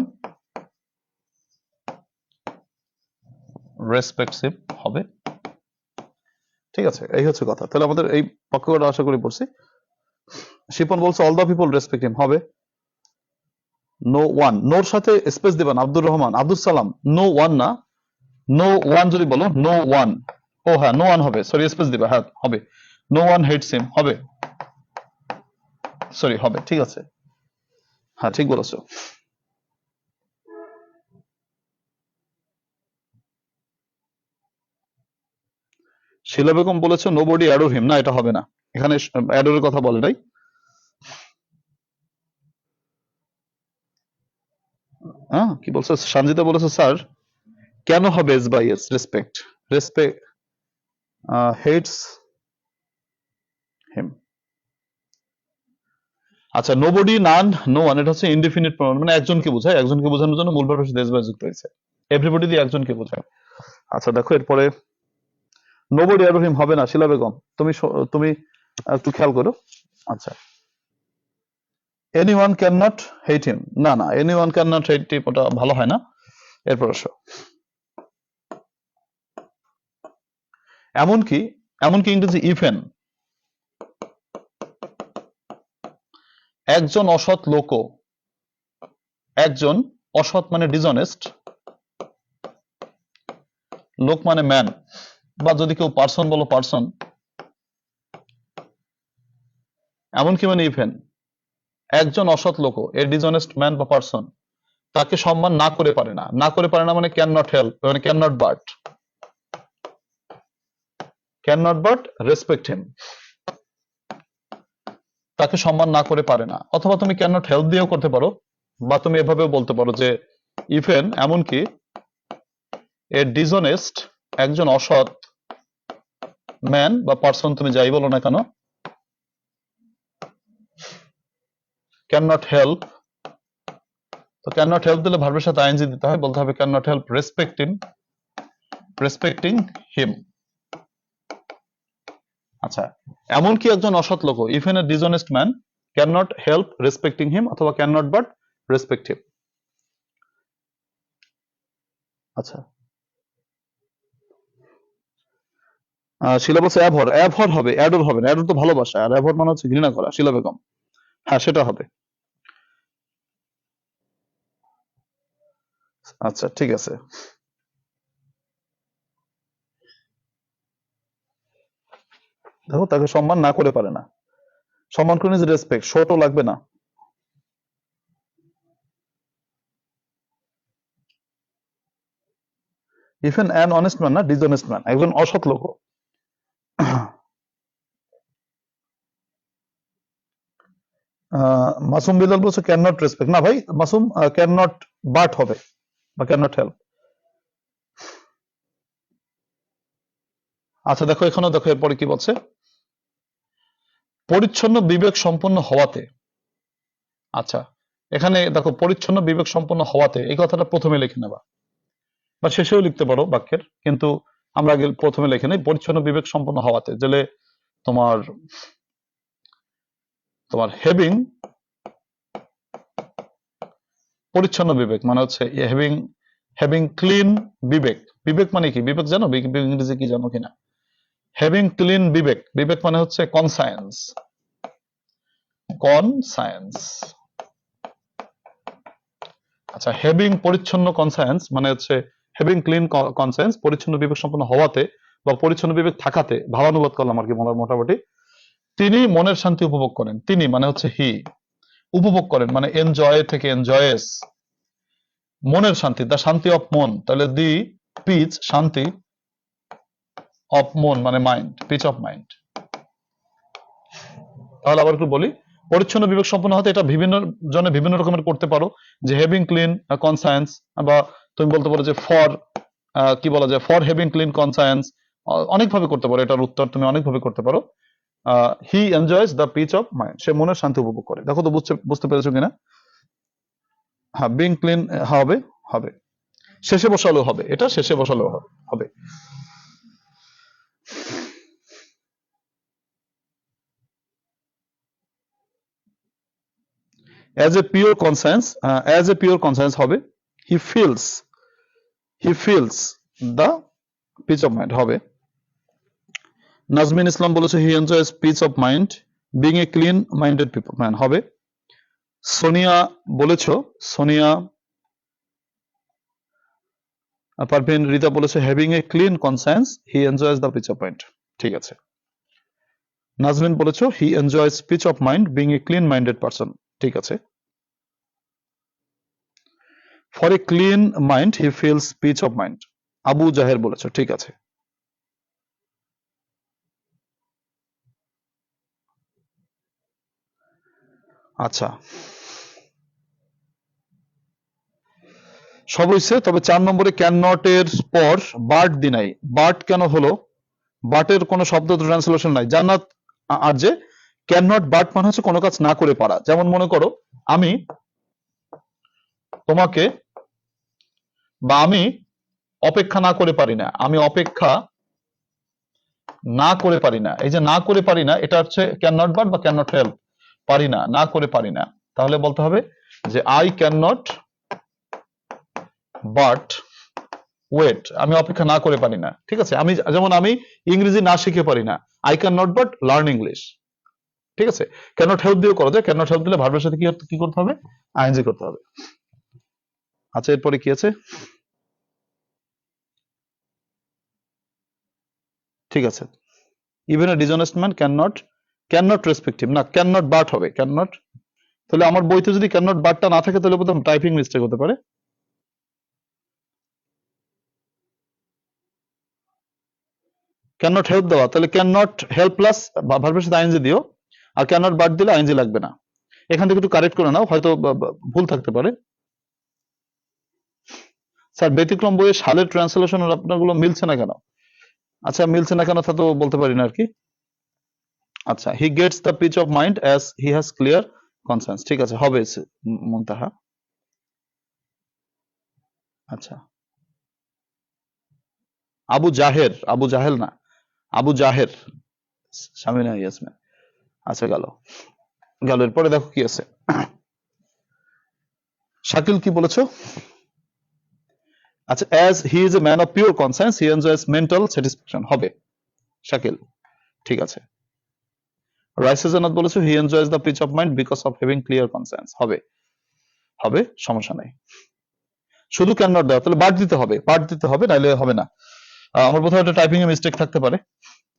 রেসপেক্টস হিম, হবে। ঠিক আছে, এই হচ্ছে কথা। তাহলে আমাদের এই বাক্যটা আশা করি পড়ছি। শিপন বলছে all the people respect him, হবে। নো ওয়ান, নোর সাথে স্পেস দিবেন। আব্দুর রহমান, আব্দুল সালাম, নো ওয়ান না, নো ওয়ান যদি বলো, নো ওয়ান, ও হ্যাঁ নো ওয়ান হবে, সরি স্পেস দিবা, হ্যাঁ হবে। নো ওয়ান হেটস হিম, হবে, সরি হবে, ঠিক আছে, হ্যাঁ ঠিক বলেছো। শিলা বেগম বলেছে নোবডি অ্যাডোর হিম, না এটা হবে না, এখানে অ্যাডোরের কথা বলে নাই। হ্যাঁ কি বলছে, সঞ্জিতা বলেছে স্যার কেন হবে as by as, respect, respect hates him. আচ্ছা, নোবডি, নান, নো ওয়ান, এটা হচ্ছে ইনডিফিনিট প্রনাউন, মানে একজনকে বোঝায়, একজনকে বোঝানোর জন্য মূল ভার্বের সাথে এস বাই যুক্ত হয়েছে। এভরিবডি দিয়ে একজনকে বোঝায়। আচ্ছা দেখো এরপরে নোবডি অ্যাডোর হিম হবে না, শিলা বেগম তুমি তুমি একটু খেয়াল করো। আচ্ছা, এনিওয়ান ক্যান নট হেট হিম, না না, এনিওয়ান ক্যান নট হেট হিম ওটা ভালো হয় না। এরপর আসো, এমনকি, এমনকি ইংরেজি ইভেন, একজন অসৎ লোকও, একজন অসৎ মানে ডিসঅনেস্ট, লোক মানে ম্যান, বা যদি কেউ পার্সন বলো পার্সন, এমনকি মানে ইভেন একজন অসৎ লোক, এ ডিসঅনেস্ট ম্যান বা পার্সন, তাকে সম্মান না করে পারে না, না করে পারে না মানে ক্যান নট হেল্প, মানে ক্যান নট বাট রেসপেক্ট হিম, তাকে সম্মান না করে পারে না। অথবা তুমি ক্যান নট হেল্প দিয়েও করতে পারো, বা তুমি এভাবেও বলতে পারো যে ইভেন এমনকি এ ডিসঅনেস্ট একজন অসৎ ম্যান বা পার্সন, তুমি যাই বলো না কেন, ক্যান নট হেল্প, তো ক্যান নট হেল্প দিলে ভার্বের সাথে আইএনজি দিতে হয়, বলতে হবে can not help respecting him. আচ্ছা, এমনকি একজন অসৎ লোক, even a dishonest man can not help respecting him, অথবা can not but respect him. আচ্ছা, শিলা বলছে অ্যাভর হবে, অ্যাডর হবে না, অ্যাডর তো ভালোবাসা, আর অ্যাভর মানে হচ্ছে ঘৃণা করা, শিলা বেগম। হ্যাঁ, সেটা হবে। আচ্ছা, ঠিক আছে। দেখো, তাকে সম্মান না করে পারে না, সম্মান করে নিজে রেসপেক্ট, শোটও লাগবে না। ইভেন অ্যান অনেস্ট ম্যান না, ডিসঅনেস্ট ম্যান, একজন অসৎ লোক। মাসুম বিলাল বলছে ক্যান নট রেসপেক্ট, না ভাই মাসুম, ক্যান নট বাট হবে, বা ক্যান নট হেল্প। আচ্ছা, দেখো এখানেও দেখো এরপরে কি বলছে, পরিচ্ছন্ন বিবেক সম্পন্ন হওয়াতে। আচ্ছা, এখানে দেখো পরিচ্ছন্ন বিবেক সম্পন্ন হওয়াতে, এই কথাটা প্রথমে লিখে নেবা, বা শেষেও লিখতে পারো বাক্যের, কিন্তু আমরা আগে প্রথমে লিখে নেই, পরিচ্ছন্ন বিবেক সম্পন্ন হওয়াতে, যেলে তোমার তোমার হ্যাভিং পরিচ্ছন্ন বিবেক মানে হচ্ছে হ্যাভিং হ্যাভিং ক্লিন বিবেক। বিবেক মানে কি? বিবেক জানো ইংরেজি কি জানো কিনা? হ্যাভিং ক্লিন বিবেক, বিবেক মানে হচ্ছে কনসায়েন্স, কনসায়েন্স। আচ্ছা, হ্যাভিং পরিচ্ছন্ন কনসায়েন্স মানে হচ্ছে হ্যাভিং ক্লিন কনসায়েন্স, পরিচ্ছন্ন বিবেক সম্পন্ন হওয়াতে বা পরিচ্ছন্ন বিবেক থাকাতে, ভাবানুবাদ করলাম আর কি মোটামুটি, তিনি মনের শান্তি উপভোগ করেন। তিনি মানে হচ্ছে হি, উপভোগ করেন মানে এনজয় থেকে এনজয়েস, মনের শান্তি, দ্য শান্তি অফ মন, তাহলে দি পিচ শান্তি অফ মন মানে মাইন্ড, পিচ অফ মাইন্ড। তাহলে আবার একটু বলি, পরিচ্ছন্ন বিবেক সম্পন্ন হতে এটা বিভিন্ন জনে বিভিন্ন রকমের করতে পারো, যে হ্যাভিং ক্লিন কনসায়েন্স, বা তুমি বলতে পারো যে ফর কি বলা যায়, ফর হ্যাভিং ক্লিন কনসায়েন্স, অনেকভাবে করতে পারো, এটার উত্তর তুমি অনেকভাবে করতে পারো। He enjoys the peace of mind, সে মনের শান্তি উপভোগ করে। দেখো তো বুঝতে পেরেছো কিনা? হ্যাঁ, বিং ক্লিন হবে, হবে, শেষে বসালেও হবে, এটা শেষে বসালেও হবে। As a pure conscience, as a pure conscience হবে, he feels the peace of mind হবে। নাজমিন ইসলাম বলেছে he enjoys peace of mind being a clean minded people, man হবে। সোনিয়া বলেছ, সোনিয়া পারভিন রিতা বলেছে having a clean conscience he enjoys the peace of mind, ঠিক আছে। নাজমিন বলেছ he enjoys peace of mind being a clean minded person, ঠিক আছে। For a clean mind he feels peace of mind, Abu Zaher বলেছ, ঠিক আছে। আচ্ছা, সব হয়েছে, তবে 4 নম্বরে ক্যান নট এর পর বাট দি নাই। বাট কেন হলো? বাটের কোনো শব্দ ট্রান্সলেশন নাই, জান্নাত আর যে ক্যান নট বাট মানে হচ্ছে কোনো কাজ না করে পারা। যেমন মনে করো আমি তোমাকে, বা আমি অপেক্ষা না করে পারি না, আমি অপেক্ষা না করে পারি না, এই যে না করে পারি না, এটা হচ্ছে ক্যান নট বাট বা ক্যান নট হেল্প, পারি না, না করে পারি না। তাহলে বলতে হবে যে I can not but wait, আমি অপেক্ষা না করে পারি না, ঠিক আছে। আমি যেমন আমি ইংরেজি না শিখে পারি না, I can not but learn English, ঠিক আছে। ক্যান নট হেল্প দিয়েও করা যায়, ক্যান নট হেল্প দিলে ভার্বের সাথে কি করতে হবে? আইএনজি করতে হবে। আচ্ছা, এরপরে কি আছে? ঠিক আছে, even a dishonest man can not respect হিম, না ক্যান নট বাট হবে, ক্যান নট। তাহলে আমার বইতে যদি ক্যান নট বাটটা না থাকে তাহলে প্রথম টাইপিং মিস্টেক হতে পারে। ক্যান নট হেল্প দেওয়া, তাহলে ক্যান নট হেল্প প্লাস ভার্বের সাথে আইএনজি দিও, আর ক্যান নট বাট দিলে আইএনজি লাগবে না। এখান থেকে একটু কারেক্ট করে নাও, হয়তো ভুল থাকতে পারে। স্যার ব্যতিক্রম বইয়ে সালের ট্রান্সলেশন আপনার গুলো মিলছে না কেন? আচ্ছা মিলছে না কেন তা তো বলতে পারি না আর কি। আচ্ছা, he gets the peace of mind as he has clear conscience, ঠিক আছে হবে মুনতাহা। আচ্ছা, আবু জাহেল না, আবু জাহের, সামিনা ইয়াসমিন। আচ্ছা গেল, এরপরে দেখো কি আছে। শাকিল কি বলেছো? আচ্ছা, as he is a man of pure conscience he enjoys mental satisfaction হবে শাকিল, ঠিক আছে। রাইসা জান্নাত বলেছো he enjoys the peace of mind because of having clear conscience হবে, সমস্যা নাই। শুধু ক্যান নট দেওয়া, তাহলে পার্ট দিতে হবে নাইলে হবে না। আমার বোধহয় একটা টাইপিং এ মিস্টেক থাকতে পারে।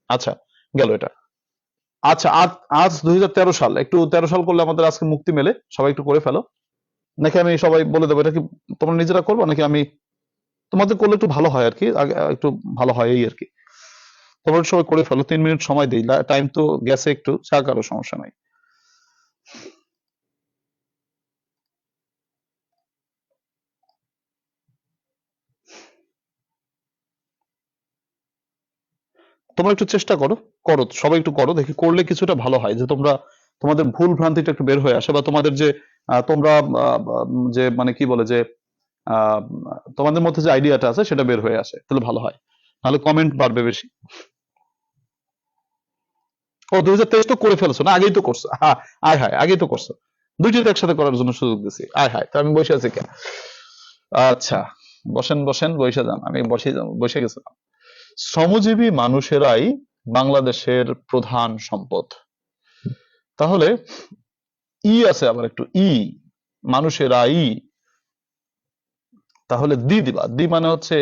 আচ্ছা গেল এটা। আচ্ছা আজ 2013 সাল, একটু 13 সাল করলে আমাদের আজকে মুক্তি মেলে, সবাই একটু করে ফেলো, নাকি আমি সবাই বলে দেবো? এটা কি তোমরা নিজেরা করবো নাকি আমি তোমাদের করলে একটু ভালো হয় আর কি, একটু ভালো হয় এই আর কি। তোমরা সবাই করে ফেলো, 3 মিনিট সময় দিই, টাইম তো গেছে একটু, চা কারো সমস্যা নাই। তোমরা একটু চেষ্টা করো, সবাই একটু করো, দেখি করলে কিছুটা ভালো হয়, যে তোমরা তোমাদের ভুল ভ্রান্তিটা একটু বের হয়ে আসে, বা তোমাদের যে তোমরা যে মানে কি বলে যে আহ, তোমাদের মধ্যে যে আইডিয়াটা আছে সেটা বের হয়ে আসে, তাহলে ভালো হয়, তাহলে কমেন্ট বাড়বে বেশি। ও 2023 তো করে ফেলছো না, আগেই তো করছো, হ্যাঁ আয় হায় আগেই তো করছো, দুইটিতে একসাথে করার জন্য সুযোগ দিছি, আয় হায় তো আমি বসে আছি কেন? আচ্ছা বসেন বসে যান, আমি বসে গেছিলাম। শ্রমজীবী মানুষেরাই বাংলাদেশের প্রধান সম্পদ। তাহলে আছে আবার একটু মানুষেরাই, তাহলে দিবা, মানে হচ্ছে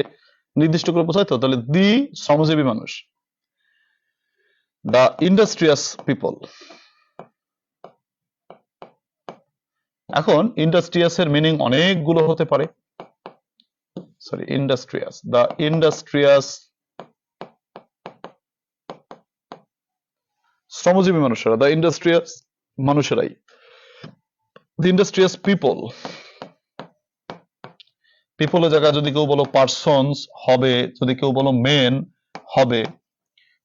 নির্দিষ্ট করে বোঝায় তো, তাহলে শ্রমজীবী মানুষ, দ্য ইন্ডাস্ট্রিয়াস পিপল। এখন ইন্ডাস্ট্রিয়াস এর মিনিং অনেকগুলো হতে পারে, দ্য ইন্ডাস্ট্রিয়াস শ্রমজীবী মানুষেরা, দ্য ইন্ডাস্ট্রিয়াস মানুষেরাই, দ্য ইন্ডাস্ট্রিয়াস পিপল। পিপলের জায়গায় যদি কেউ বলো পার্সনস হবে, যদি কেউ বলো মেন হবে।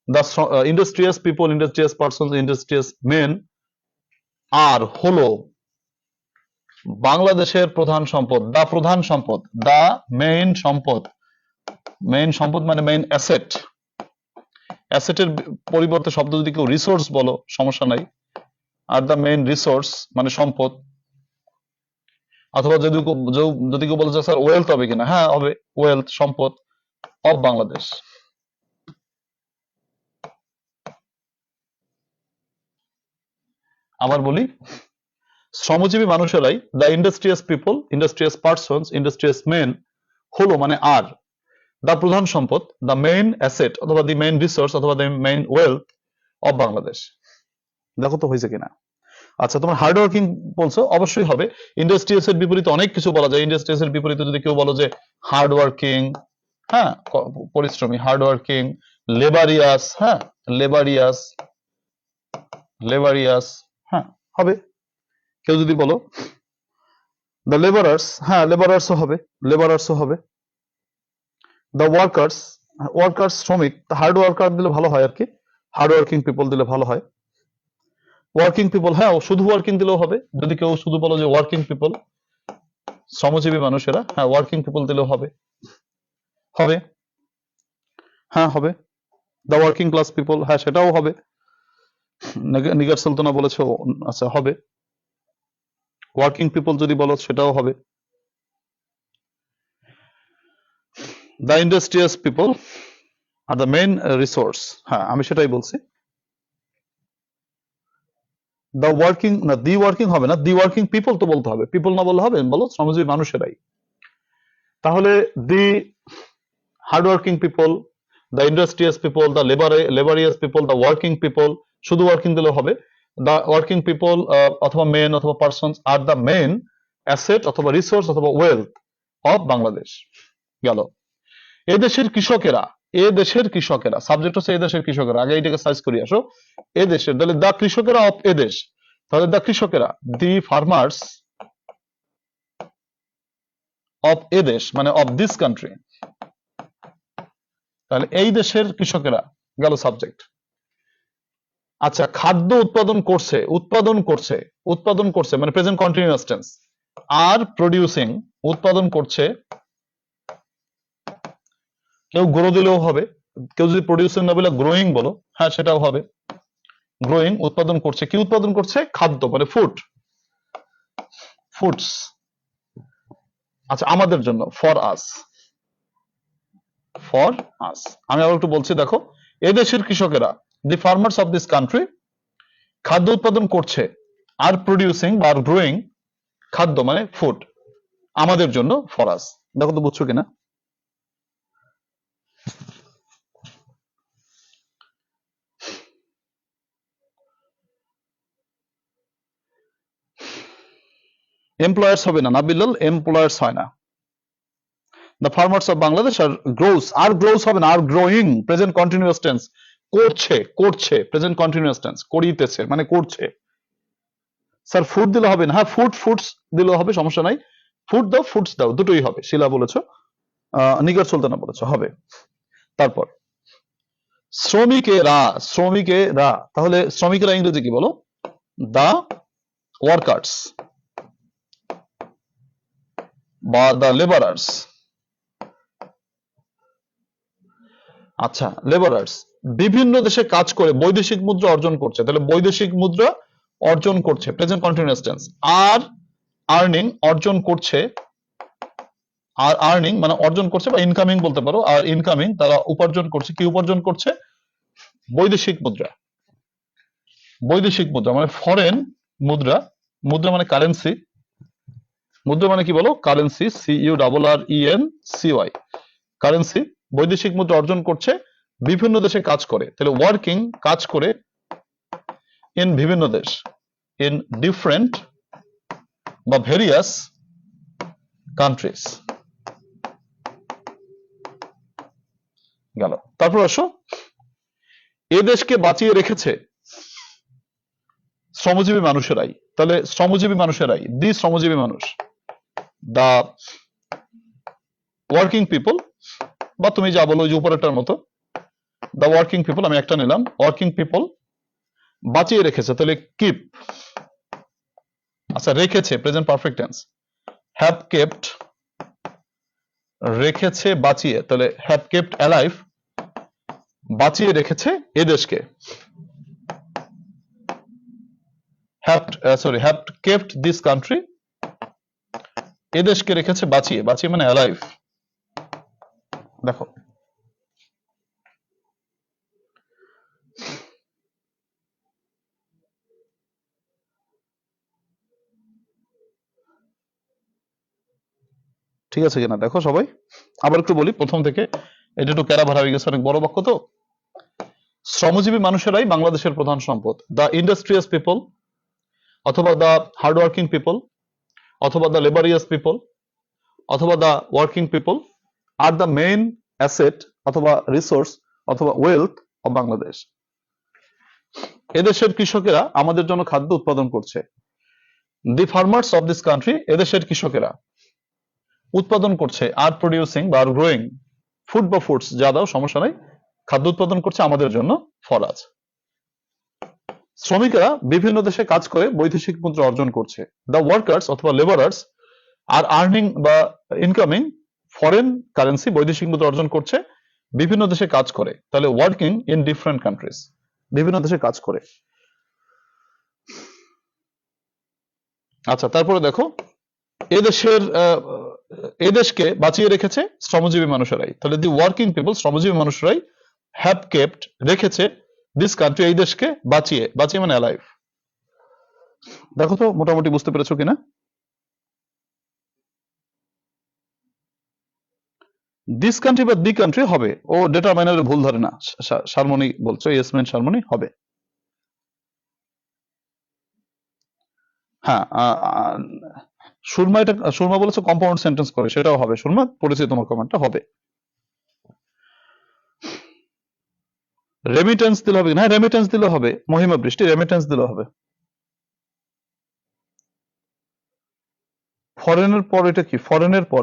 The industrious people, industrious persons, industrious men আর হলো বাংলাদেশের প্রধান সম্পদ, দা প্রধান সম্পদ, দা মেইন সম্পদ। মেইন সম্পদ মানে মেইন অ্যাসেট, অ্যাসেটের পরিবর্তে শব্দ যদি কেউ রিসোর্স বলো সমস্যা নাই, আর দা মেইন রিসোর্স মানে সম্পদ। অথবা যদি কেউ বলে স্যার ওয়েলথ হবে কিনা, হ্যাঁ হবে, ওয়েলথ সম্পদ অফ বাংলাদেশ। আবার বলি, শ্রমজীবী মানুষেরাই, the industrious people, industrious persons, industrious men হলো মানে আর দা প্রধান সম্পদ, দা মেইন অ্যাসেট অথবা দি মেইন রিসোর্স অথবা the main wealth of Bangladesh. দেখো তো হয়েছে কিনা। আচ্ছা তোমার হার্ড ওয়ার্কিং বলছো, অবশ্যই হবে। ইন্ডাস্ট্রিয়াস এর বিপরীতে অনেক কিছু বলা যায়, ইন্ডাস্ট্রিয়াস এর বিপরীতে যদি কেউ বলো যে হার্ড ওয়ার্কিং, হ্যাঁ পরিশ্রমী, হার্ড ওয়ার্কিং, লেবারিয়াস, হ্যাঁ লেবারিয়াস, হ্যাঁ হবে। কেউ যদি বলো দ্য লেবারার্স, হ্যাঁ লেবারার্সও হবে, দ্য ওয়ার্কার্স শ্রমিক, হার্ড ওয়ার্কার দিলে ভালো হয় আর কি, হার্ড ওয়ার্কিং পিপল দিলে ভালো হয়। ওয়ার্কিং পিপল, হ্যাঁ শুধু ওয়ার্কিং দিলেও হবে, যদি কেউ শুধু বলো যে ওয়ার্কিং পিপল শ্রমজীবী মানুষেরা, হ্যাঁ ওয়ার্কিং পিপল দিলেও হবে, হ্যাঁ হবে। দ্য ওয়ার্কিং ক্লাস পিপল, হ্যাঁ সেটাও হবে। নিগার সুলতানা বলেছো, আচ্ছা হবে। ওয়ার্কিং পিপল যদি বলো সেটাও হবে। The industrious people are the main resource, হ্যাঁ আমি সেটাই বলছি। দ্য ওয়ার্কিং না, দি ওয়ার্কিং হবে না, দি ওয়ার্কিং পিপল তো বলতে হবে, পিপল না বললে হবে, বলো শ্রমজীবী মানুষেরাই। তাহলে the hard working people, the industrious people, the laborious people, the working people, শুধু ওয়ার্কিং দিলে হবে। দ্য ওয়ার্কিং পিপল অথবা মেন অথবা পার্সনস আর দ্য মেন অ্যাসেট অথবা রিসোর্স অথবা ওয়েলথ অফ বাংলাদেশ। গেল। এদেশের কৃষকেরা, এদেশের কৃষকেরা, সাবজেক্ট হচ্ছে এদেশের কৃষকেরা, আগে এটাকে সার্চ করি আসো। এদেশের, তাহলে দা কৃষকেরা অফ এদেশ, তাহলে দা কৃষকেরা, দি ফার্মার্স অফ এদেশ মানে অফ দিস কান্ট্রি, তাহলে এই দেশের কৃষকেরা গেল সাবজেক্ট। আচ্ছা, খাদ্য উৎপাদন করছে, উৎপাদন করছে, উৎপাদন করছে মানে প্রেজেন্ট কন্টিনিউয়াস টেন্স, আর প্রডিউসিং উৎপাদন করছে, কেউ গ্রো দিলেও হবে, কেউ যদি প্রডিউসিং না বলে গ্রোয়িং বলো, হ্যাঁ সেটাও হবে। গ্রোয়িং উৎপাদন করছে, কি উৎপাদন করছে? খাদ্য মানে ফুড, ফুডস। আচ্ছা, আমাদের জন্য, ফর আস, ফর আস। আমি আবার একটু বলছি, দেখো, এদেশের কৃষকেরা, the farmers of this country, খাদ্য উৎপাদন করছে, আর প্রডিউসিং বা গ্রোয়িং, খাদ্য মানে ফুড, আমাদের জন্য, ফর আস। দেখো তো বুঝছো কিনা। এমপ্লয়ার্স হবে না, নাবিল্লাল, এমপ্লয়ার্স হয় না। The farmers of Bangladesh are grows, are grows হবে না, are growing present continuous tense, করছে, করছে প্রেজেন্ট কন্টিনিউয়াস টেন্স, করিতেছে মানে করছে। স্যার ফুড দিলে হবে না, হ্যাঁ ফুড, ফুডস দিলেও হবে, সমস্যা নাই। ফুড দাও, ফুডস দাও, দুটোই হবে। শিলা বলেছো, নিগার সুলতানা বলেছো, হবে। তারপর শ্রমিকেরা, শ্রমিকেরা, তাহলে শ্রমিকেরা ইংরেজি কি বলো? দা ওয়ার্কার্স বা দা লেবারার্স। আচ্ছা, লেবারার্স বিভিন্ন দেশে কাজ করে বৈদেশিক মুদ্রা অর্জন করছে, তাহলে বৈদেশিক মুদ্রা অর্জন করছে প্রেজেন্ট কন্টিনিউয়াস টেন্স, আর আর্নিং অর্জন করছে, আর আর্নিং মানে অর্জন করছে বা ইনকামিং বলতে পারো, আর ইনকামিং তারা উপার্জন করছে, কি উপার্জন করছে? বৈদেশিক মুদ্রা। বৈদেশিক মুদ্রা মানে ফরেন মুদ্রা, মুদ্রা মানে কারেন্সি, মুদ্রা মানে কি বলো? Currency, CURRENCY, currency. বৈদেশিক মুদ্রা অর্জন করছে, বিভিন্ন দেশে কাজ করে, তাহলে ওয়ার্কিং কাজ করে, ইন বিভিন্ন দেশ, ইন ডিফারেন্ট বা ভেরিয়াস কান্ট্রিজ। গেল। তারপর আসো, এ দেশকে বাঁচিয়ে রেখেছে শ্রমজীবী মানুষেরাই, তাহলে শ্রমজীবী মানুষেরাই, দি শ্রমজীবী মানুষ, দা ওয়ার্কিং পিপল, বা তুমি যা বলো ওই যে উপরেরটার মতো, দা ওয়ার্কিং পিপল, আমি একটা নিলাম, ওয়ার্কিং পিপল বাঁচিয়ে রেখেছে, তাহলে কিপ। আচ্ছা, রেখেছে present perfect tense, have kept, রেখেছে বাঁচিয়ে, তাহলে হ্যাভ কেপ্ট অ্যালাইভ, বাঁচিয়ে রেখেছে এ দেশকে, হ্যাভ কেপ্ট দিস কান্ট্রি, এ দেশকে রেখেছে বাঁচিয়ে, বাঁচিয়ে মানে অ্যালাইভ। দেখো, ঠিক আছে কিনা দেখো সবাই। আবার একটু বলি প্রথম থেকে, এটা একটু প্যারা ভরা হয়ে গেছে, অনেক বড় বাক্য তো। শ্রমজীবী মানুষেরাই বাংলাদেশের প্রধান সম্পদ, দ্য ইন্ডাস্ট্রিয়াস পিপল, অথবা দ্য হার্ডওয়ার্কিং পিপল, অথবা দ্য লেবারিয়াস পিপল, অথবা the working people are the main asset অথবা রিসোর্স অথবা ওয়েলথ অফ বাংলাদেশ। এদেশের কৃষকেরা আমাদের জন্য খাদ্য উৎপাদন করছে, the farmers of this country, এদেশের কৃষকেরা উৎপাদন করছে, আর প্রডিউসিং বা আর গ্রোয়িং, ফুড বা ফুডস যা দাও সমস্যা নাই, খাদ্য উৎপাদন করছে আমাদের জন্য, ফর আজ। শ্রমিকেরা বিভিন্ন দেশে কাজ করে বৈদেশিক মুদ্রা অর্জন করছে, দ্য ওয়ার্কার্স অথবা লেবারার্স আর আর্নিং বা ইনকামিং ফরেন কারেন্সি, বৈদেশিক মুদ্রা অর্জন করছে, বিভিন্ন দেশে কাজ করে, তাহলে ওয়ার্কিং ইন ডিফারেন্ট কান্ট্রিজ, বিভিন্ন দেশে কাজ করে। আচ্ছা, তারপরে দেখো, এদেশের এদেশকে বাঁচিয়ে রেখেছে শ্রমজীবী মানুষেরাই, তাহলে দি ওয়ার্কিং পিপল, শ্রমজীবী মানুষরাই, হ্যাভ কেপ্ট রেখেছে দিস কান্ট্রি, এই দেশকে বাঁচিয়ে, বাঁচিয়ে মানে অ্যালাইভ। দেখো তো মোটামুটি বুঝতে পেরেছো কিনা। দিস কান্ট্রি বা দি কান্ট্রি হবে, ও ডিটারমাইনারে ভুল ধরে না। শারমনি বলছো, ইয়াসমিন শারমনি হবে। হ্যাঁ, সুরমা বলেছে কম্পাউন্ড সেন্টেন্স করে, সেটাও হবে। সুরমা পড়েছি তোমার কমেন্টটা, হবে। রেমিটেন্স দিলে হবে না? রেমিটেন্স দিলে হবে। মহিমা বৃষ্টি, রেমিটেন্স দিলে হবে। ফরেনের পর এটা কি? ফরেনের পর,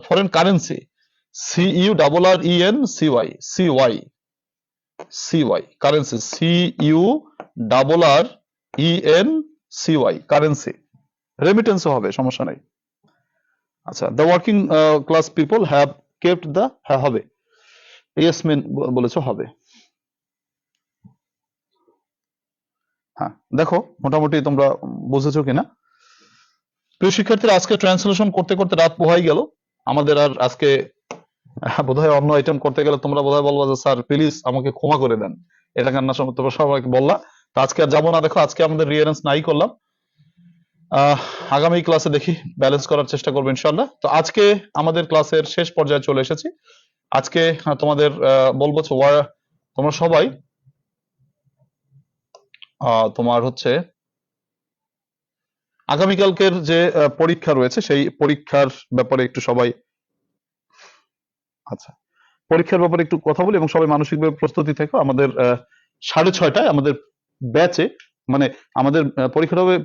foreign currency, CURRENCY currency, CURRENCY currency. রেমিটেন্সও হবে, সমস্যা নাই। আচ্ছা, the working class people have kept the, হ্যাঁ হবে। ইয়াসমিন বলেছো হবে। হ্যাঁ, দেখো মোটামুটি তোমরা বুঝেছো কিনা। প্রিয় শিক্ষার্থীরা, আজকে ট্রান্সলেশন করতে করতে রাত পোহাই গেল আমাদের। আর আজকে বোধহয় অন্য আইটেম করতে গেলে তোমরা বোধহয় বলবো যে স্যার প্লিজ আমাকে ক্ষমা করে দেন, এটা কান্নার সময় তোমরা সবাইকে বললা। তো আজকে আর যাবো না। দেখো আজকে আমাদের রিয়ারেন্স নাই করলাম। আগামী ক্লাসে দেখি ব্যালেন্স করার চেষ্টা করবো ইনশাল্লাহ। তো আজকে আমাদের ক্লাসের শেষ পর্যায়ে চলে এসেছি। আজকে তোমাদের বলবো তোমরা সবাই তোমার হচ্ছে আগামীকালকের যে পরীক্ষা রয়েছে সেই পরীক্ষার ব্যাপারে একটু সবাই, আচ্ছা, পরীক্ষার ব্যাপারে একটু কথা বলি এবং সবাই মানসিকভাবে প্রস্তুতি থেকো। আমাদের 6:30টায় আমাদের ব্যাচে, মানে আমাদের পরীক্ষাটা হবে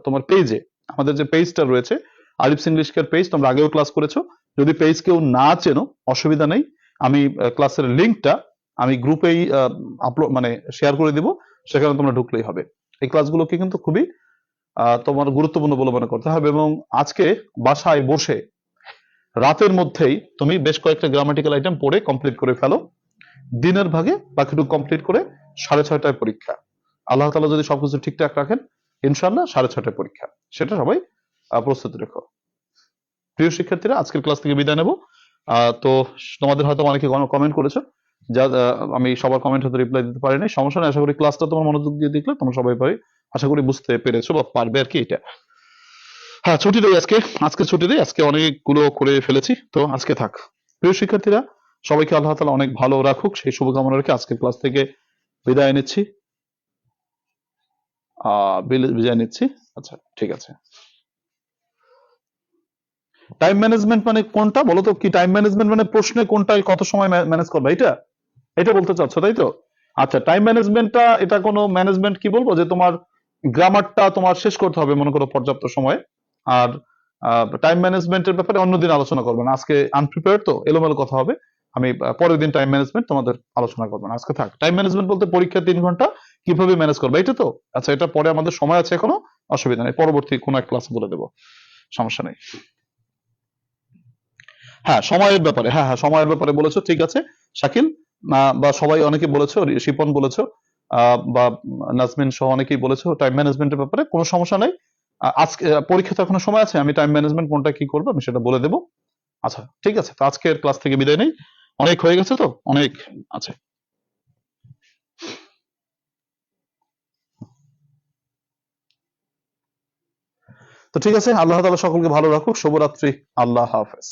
তোমার পেজে। আমাদের যে পেজটা রয়েছে আলিফস ইংলিশ কেয়ার পেজ, তোমরা আগেও ক্লাস করেছো। যদি পেজ কেউ না চেনো অসুবিধা নেই, আমি ক্লাসের লিঙ্কটা আমি গ্রুপেই আপলোড, মানে শেয়ার করে দিব, সেখানে তোমরা ঢুকলেই হবে। এই ক্লাসগুলোকে কিন্তু খুবই তোমার গুরুত্বপূর্ণ বলে মনে করতে হবে। এবং আজকে বাসায় বসে রাতের মধ্যেই তুমি বেশ কয়েকটা গ্রামাটিক্যাল আইটেম পড়ে কমপ্লিট করে ফেলো। দিনের ভাগে বাকিটুকু কমপ্লিট করে 6:30টায় পরীক্ষা। আল্লাহ তাআলা যদি সবকিছু ঠিকঠাক রাখেন, ইনশাআল্লাহ 6:30টায় পরীক্ষা, সেটা সবাই প্রস্তুতি রেখো। প্রিয় শিক্ষার্থীরা, আজকের ক্লাস থেকে বিদায় নেব। তো তোমাদের হয়তো অনেকে কমেন্ট করেছো, যা আমি সবার কমেন্ট হয়তো রিপ্লাই দিতে পারি নাই, সমস্যা নেই। আশা করি ক্লাসটা তোমার মনোযোগ দিয়ে দেখলে তোমরা সবাই আশা করি বুঝতে পেরেছো বা পারবে আর কি। এটা হ্যাঁ, ছুটি দেই আজকে, ছুটি দেই আজকে, অনেকগুলো করে ফেলেছি, তো আজকে থাক। প্রিয় শিক্ষার্থীরা, সবাইকে আল্লাহ তাআলা অনেক ভালো রাখুক, সেই শুভকামনা রেখে আজকের ক্লাস থেকে বিদায় নিচ্ছি। বিদায় নিচ্ছি। আচ্ছা, ঠিক আছে। টাইম ম্যানেজমেন্ট মানে কোনটা বলো তো? কি টাইম ম্যানেজমেন্ট মানে প্রশ্নে কোনটা কত সময় ম্যানেজ করবে, এটা বলতে চাচ্ছ, তাই তো? আচ্ছা, টাইম ম্যানেজমেন্টটা এটা কোনো ম্যানেজমেন্ট কি বলবো, যে তোমার গ্রামারটা তোমার শেষ করতে হবে মনে করো পর্যাপ্ত সময়ে। আর টাইম ম্যানেজমেন্টের ব্যাপারে অন্যদিন আলোচনা করবেন, আজকে আনপ্রিপেয়ার তো এলোমেলো কথা হবে। আমি পরের দিন টাইম ম্যানেজমেন্ট তোমাদের আলোচনা করবেন, আজকে থাক। টাইম ম্যানেজমেন্ট বলতে পরীক্ষা 3 ঘন্টা কিভাবে ম্যানেজ করবে, এটা তো? আচ্ছা, এটা পরে আমাদের সময় আছে এখনো, অসুবিধা নেই, পরবর্তী কোনো এক ক্লাসে বলে দেবো, সমস্যা নেই। হ্যাঁ, সময়ের ব্যাপারে, হ্যাঁ হ্যাঁ সময়ের ব্যাপারে বলেছো, ঠিক আছে শাকিল, বা সবাই অনেকে বলেছো, শিপন বলেছো, বা নাজমিন সহ অনেকেই বলেছো টাইম ম্যানেজমেন্টের ব্যাপারে, কোনো সমস্যা নাই। আজকে পরীক্ষা তো এখনো সময় আছে, আমি টাইম ম্যানেজমেন্ট কোনটা কি করবো আমি সেটা বলে দেবো। আচ্ছা, ঠিক আছে, তো আজকের ক্লাস থেকে বিদায় নেই, অনেক হয়ে গেছে তো, অনেক আছে। তো ঠিক আছে, আল্লাহ তাআলা সকলকে ভালো রাখুক, শুভরাত্রি, আল্লাহ হাফেজ।